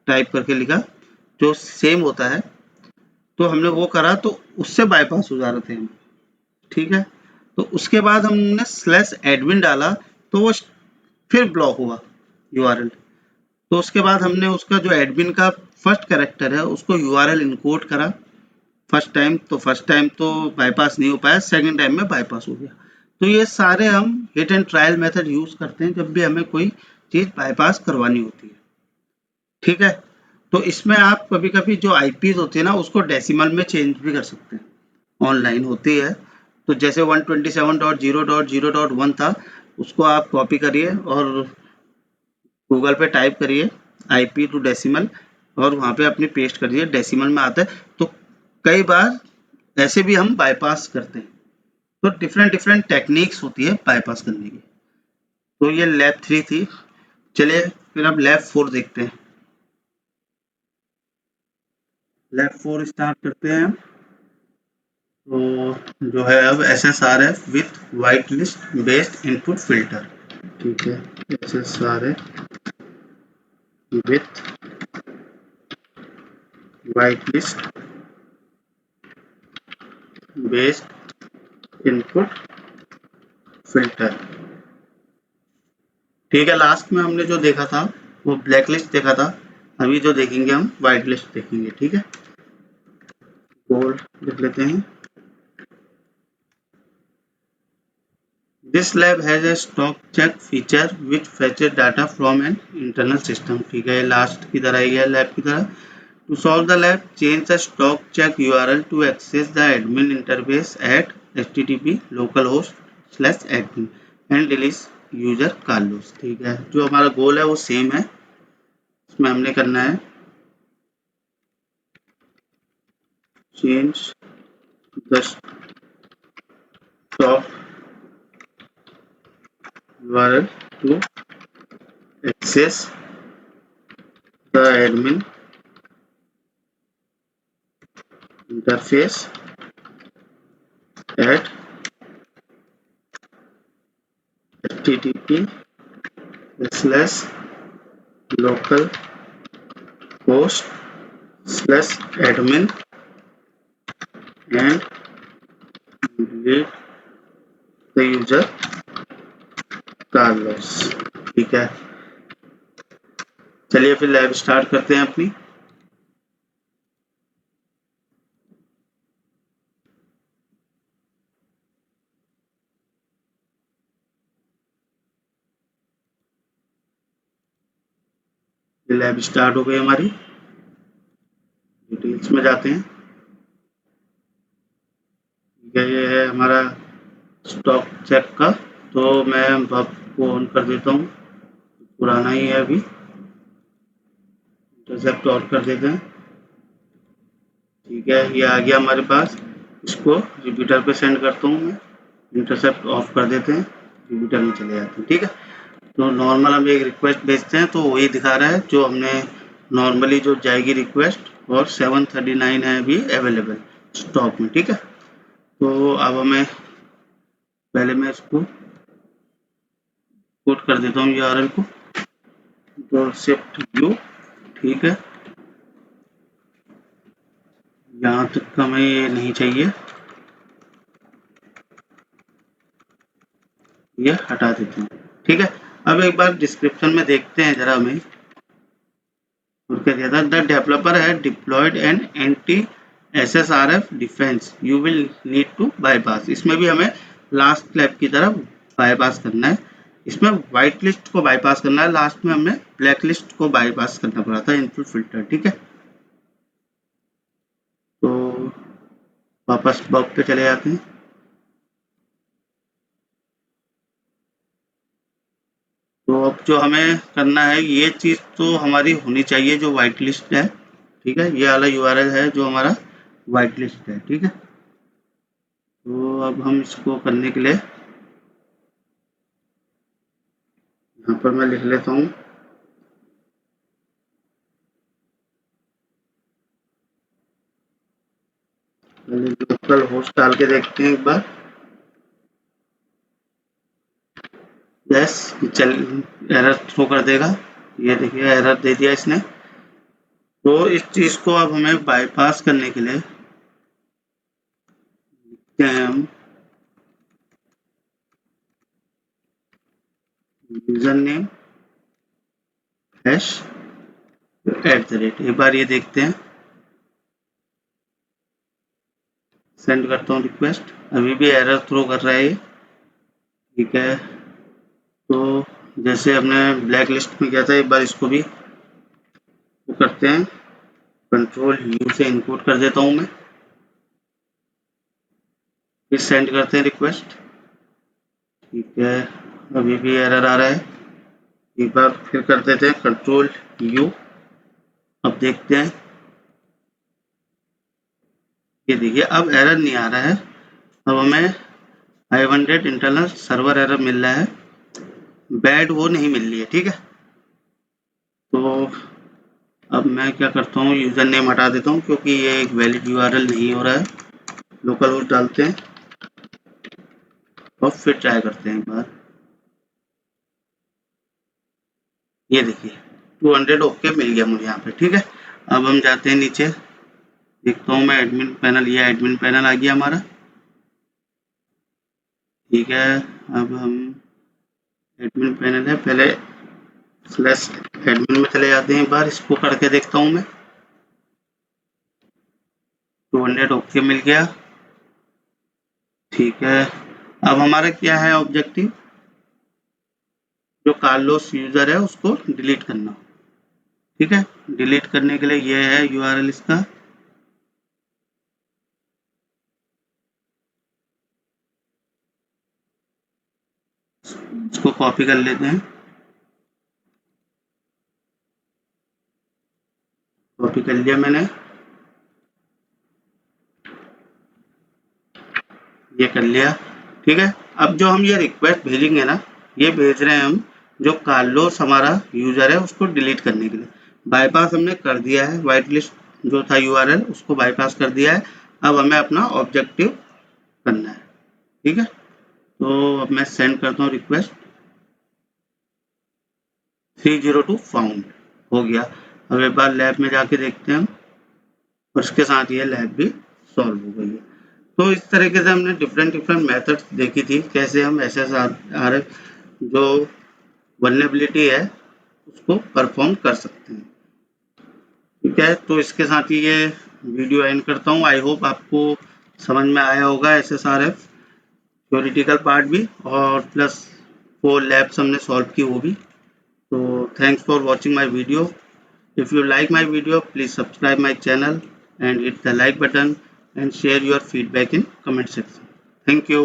टाइप करके लिखा, जो सेम होता है, तो हमने वो करा तो उससे बाईपास हो जा रहे थे हम। ठीक है, तो उसके बाद हमने स्लैश एडमिन डाला, तो वो फिर ब्लॉक हुआ यूआरएल। तो उसके बाद हमने उसका जो एडमिन का फर्स्ट कैरेक्टर है उसको यूआरएल इनकोड करा फर्स्ट टाइम तो बाईपास नहीं हो पाया, सेकंड टाइम में बाईपास हो गया। तो ये सारे हम hit and trial method use करते हैं जब भी हमें कोई चीज बाईपास करवानी होती है। ठीक है, तो इसमें आप कभी कभी जो आईपीज होती है ना उसको डेसिमल में चेंज भी कर सकते हैं, ऑनलाइन होती है। तो जैसे 127.0.0.1 था, उसको आप कॉपी करिए और गूगल पे टाइप करिए आईपी टू डेसिमल, और वहाँ पे अपनी पेस्ट करिए, डेसिमल में आता है। तो कई बार ऐसे भी हम बाईपास करते हैं। तो डिफरेंट डिफरेंट टेक्निक्स होती है बाईपास करने की। तो ये लैब 3 थी। चलिए फिर अब लैब 4 देखते हैं। लैब 4 स्टार्ट करते हैं। तो जो है अब SSR है with white list based input filter. ठीक है, SSR है with white list based input filter. ठीक है, लास्ट में हमने जो देखा था वो ब्लैक लिस्ट देखा था, अभी जो देखेंगे हम वाइट लिस्ट देखेंगे। ठीक है, बोल्ड लिख लेते हैं। This lab has a stock check feature which fetches data from an internal system। ठीक है, लास्ट की तरह ही है लैब की तरह। To solve the lab, change the stock check URL to access the admin interface at http localhost/admin and release user Carlos। ठीक है, जो हमारा गोल है वो सेम है, इसमें हमने करना है change the stock URL to access the admin interface at http://localhost/admin and delete the user Carlos। ठीक है, चलिए फिर लैब स्टार्ट करते हैं अपनी। लैब स्टार्ट हो गई हमारी, डिटेल्स में जाते हैं। ये है हमारा स्टॉक चेक का, तो मैं आपको ऑन कर देता हूँ, पुराना ही है अभी, इंटरसेप्ट ऑन कर देते हैं। ठीक है, ये आ गया हमारे पास, इसको रिपीटर पे सेंड करता हूँ मैं, इंटरसेप्ट ऑफ कर देते हैं, रिपीटर में चले जाते हैं। ठीक है, तो नॉर्मल हम एक रिक्वेस्ट भेजते हैं तो वही दिखा रहा है जो हमने नॉर्मली जो जाएगी रिक्वेस्ट, और 739 है अभी अवेलेबल स्टॉक में। ठीक है, तो अब हमें पहले मैं इसको कोड कर देता हूँ URL को, शिफ्ट U। ठीक है, यहाँ तक का हमें ये नहीं चाहिए, ये हटा देते हैं। ठीक है, अब एक बार डिस्क्रिप्शन में देखते हैं जरा हमें, और क्या दिया था, the developer has deployed an anti SSRF defence you will need to bypass. इसमें भी हमें लास्ट क्लैप की तरफ बाईपास करना है, इसमें व्हाइट लिस्ट को बाईपास करना है, लास्ट में हमें ब्लैक लिस्ट को बाईपास करना पड़ा था इनपुट फिल्टर। ठीक है, तो वापस बग पे चले जाते हैं। तो अब जो हमें करना है, ये चीज़ तो हमारी होनी चाहिए जो व्हाइट लिस्ट है। ठीक है, ये वाला URL है जो हमारा व्हाइट लिस्ट है। ठीक है, तो अब हम इसको करने के लिए यहाँ पर मैं लिख लेता हूँ, पहले लोकल होस्ट डाल के देखते हैं एक बार। यस, चल एरर थ्रो कर देगा, ये देखिए एरर दे दिया इसने। तो इस चीज को अब हमें बाईपास करने के लिए लिखते हैं हम यूजर नेम हैश @ एक बार ये देखते हैं, सेंड करता हूँ रिक्वेस्ट, अभी भी एरर थ्रो कर रहा है ये। ठीक है, तो जैसे हमने ब्लैक लिस्ट में किया था, एक बार इसको भी वो करते हैं, Ctrl+U से इनकोड कर देता हूँ मैं, फिर सेंड करते हैं रिक्वेस्ट। ठीक है, अभी भी एरर आ रहा है, एक बार फिर कर देते हैं Ctrl+U। अब देखते हैं, ये देखिए अब एरर नहीं आ रहा है, अब हमें 500 इंटरनल सर्वर एरर मिल रहा है, बैड वो नहीं मिल रही है। ठीक है, तो अब मैं क्या करता हूँ, यूज़र नेम हटा देता हूँ क्योंकि ये एक वैलिड URL नहीं हो रहा है। लोकल होस्ट डालते हैं और फिर ट्राई करते हैं एक बार। ये देखिए 200 ओके मिल गया मुझे यहाँ पे। ठीक है, अब हम जाते हैं नीचे, देखता हूँ मैं एडमिन पैनल, ये एडमिन पैनल आ गया हमारा। ठीक है, अब हम एडमिन पैनल है, पहले /admin में चले जाते हैं, एक बार इसको करके देखता हूँ मैं। 200 ओके मिल गया। ठीक है, अब हमारा क्या है ऑब्जेक्टिव, जो कार्लोस यूजर है उसको डिलीट करना। ठीक है, डिलीट करने के लिए ये है URL इसका, इसको कॉपी कर लेते हैं, कॉपी कर लिया मैंने, ये कर लिया। ठीक है, अब जो हम ये रिक्वेस्ट भेजेंगे ना, ये भेज रहे हैं हम जो कार्लोस हमारा यूजर है उसको डिलीट करने के लिए। बाईपास हमने कर दिया है, व्हाइट लिस्ट जो था URL उसको बाईपास कर दिया है, अब हमें अपना ऑब्जेक्टिव करना है। ठीक है, तो अब मैं सेंड करता हूँ रिक्वेस्ट, 302 फाउंड हो गया। अब एक बार लैब में जाके देखते हैं हम, और उसके साथ ये लैब भी सॉल्व हो गई है। तो इस तरीके से हमने डिफरेंट मेथड्स देखी थी, कैसे हम SSRF जो वल्नरेबिलिटी है उसको परफॉर्म कर सकते हैं। ठीक है, तो इसके साथ ही ये वीडियो एंड करता हूँ। आई होप आपको समझ में आया होगा SSRF थ्योरेटिकल पार्ट भी, और प्लस वो लैब्स हमने सॉल्व की वो भी। तो thanks for watching my video. If you like my video, please subscribe my channel and hit the like button and share your feedback in comment section. Thank you.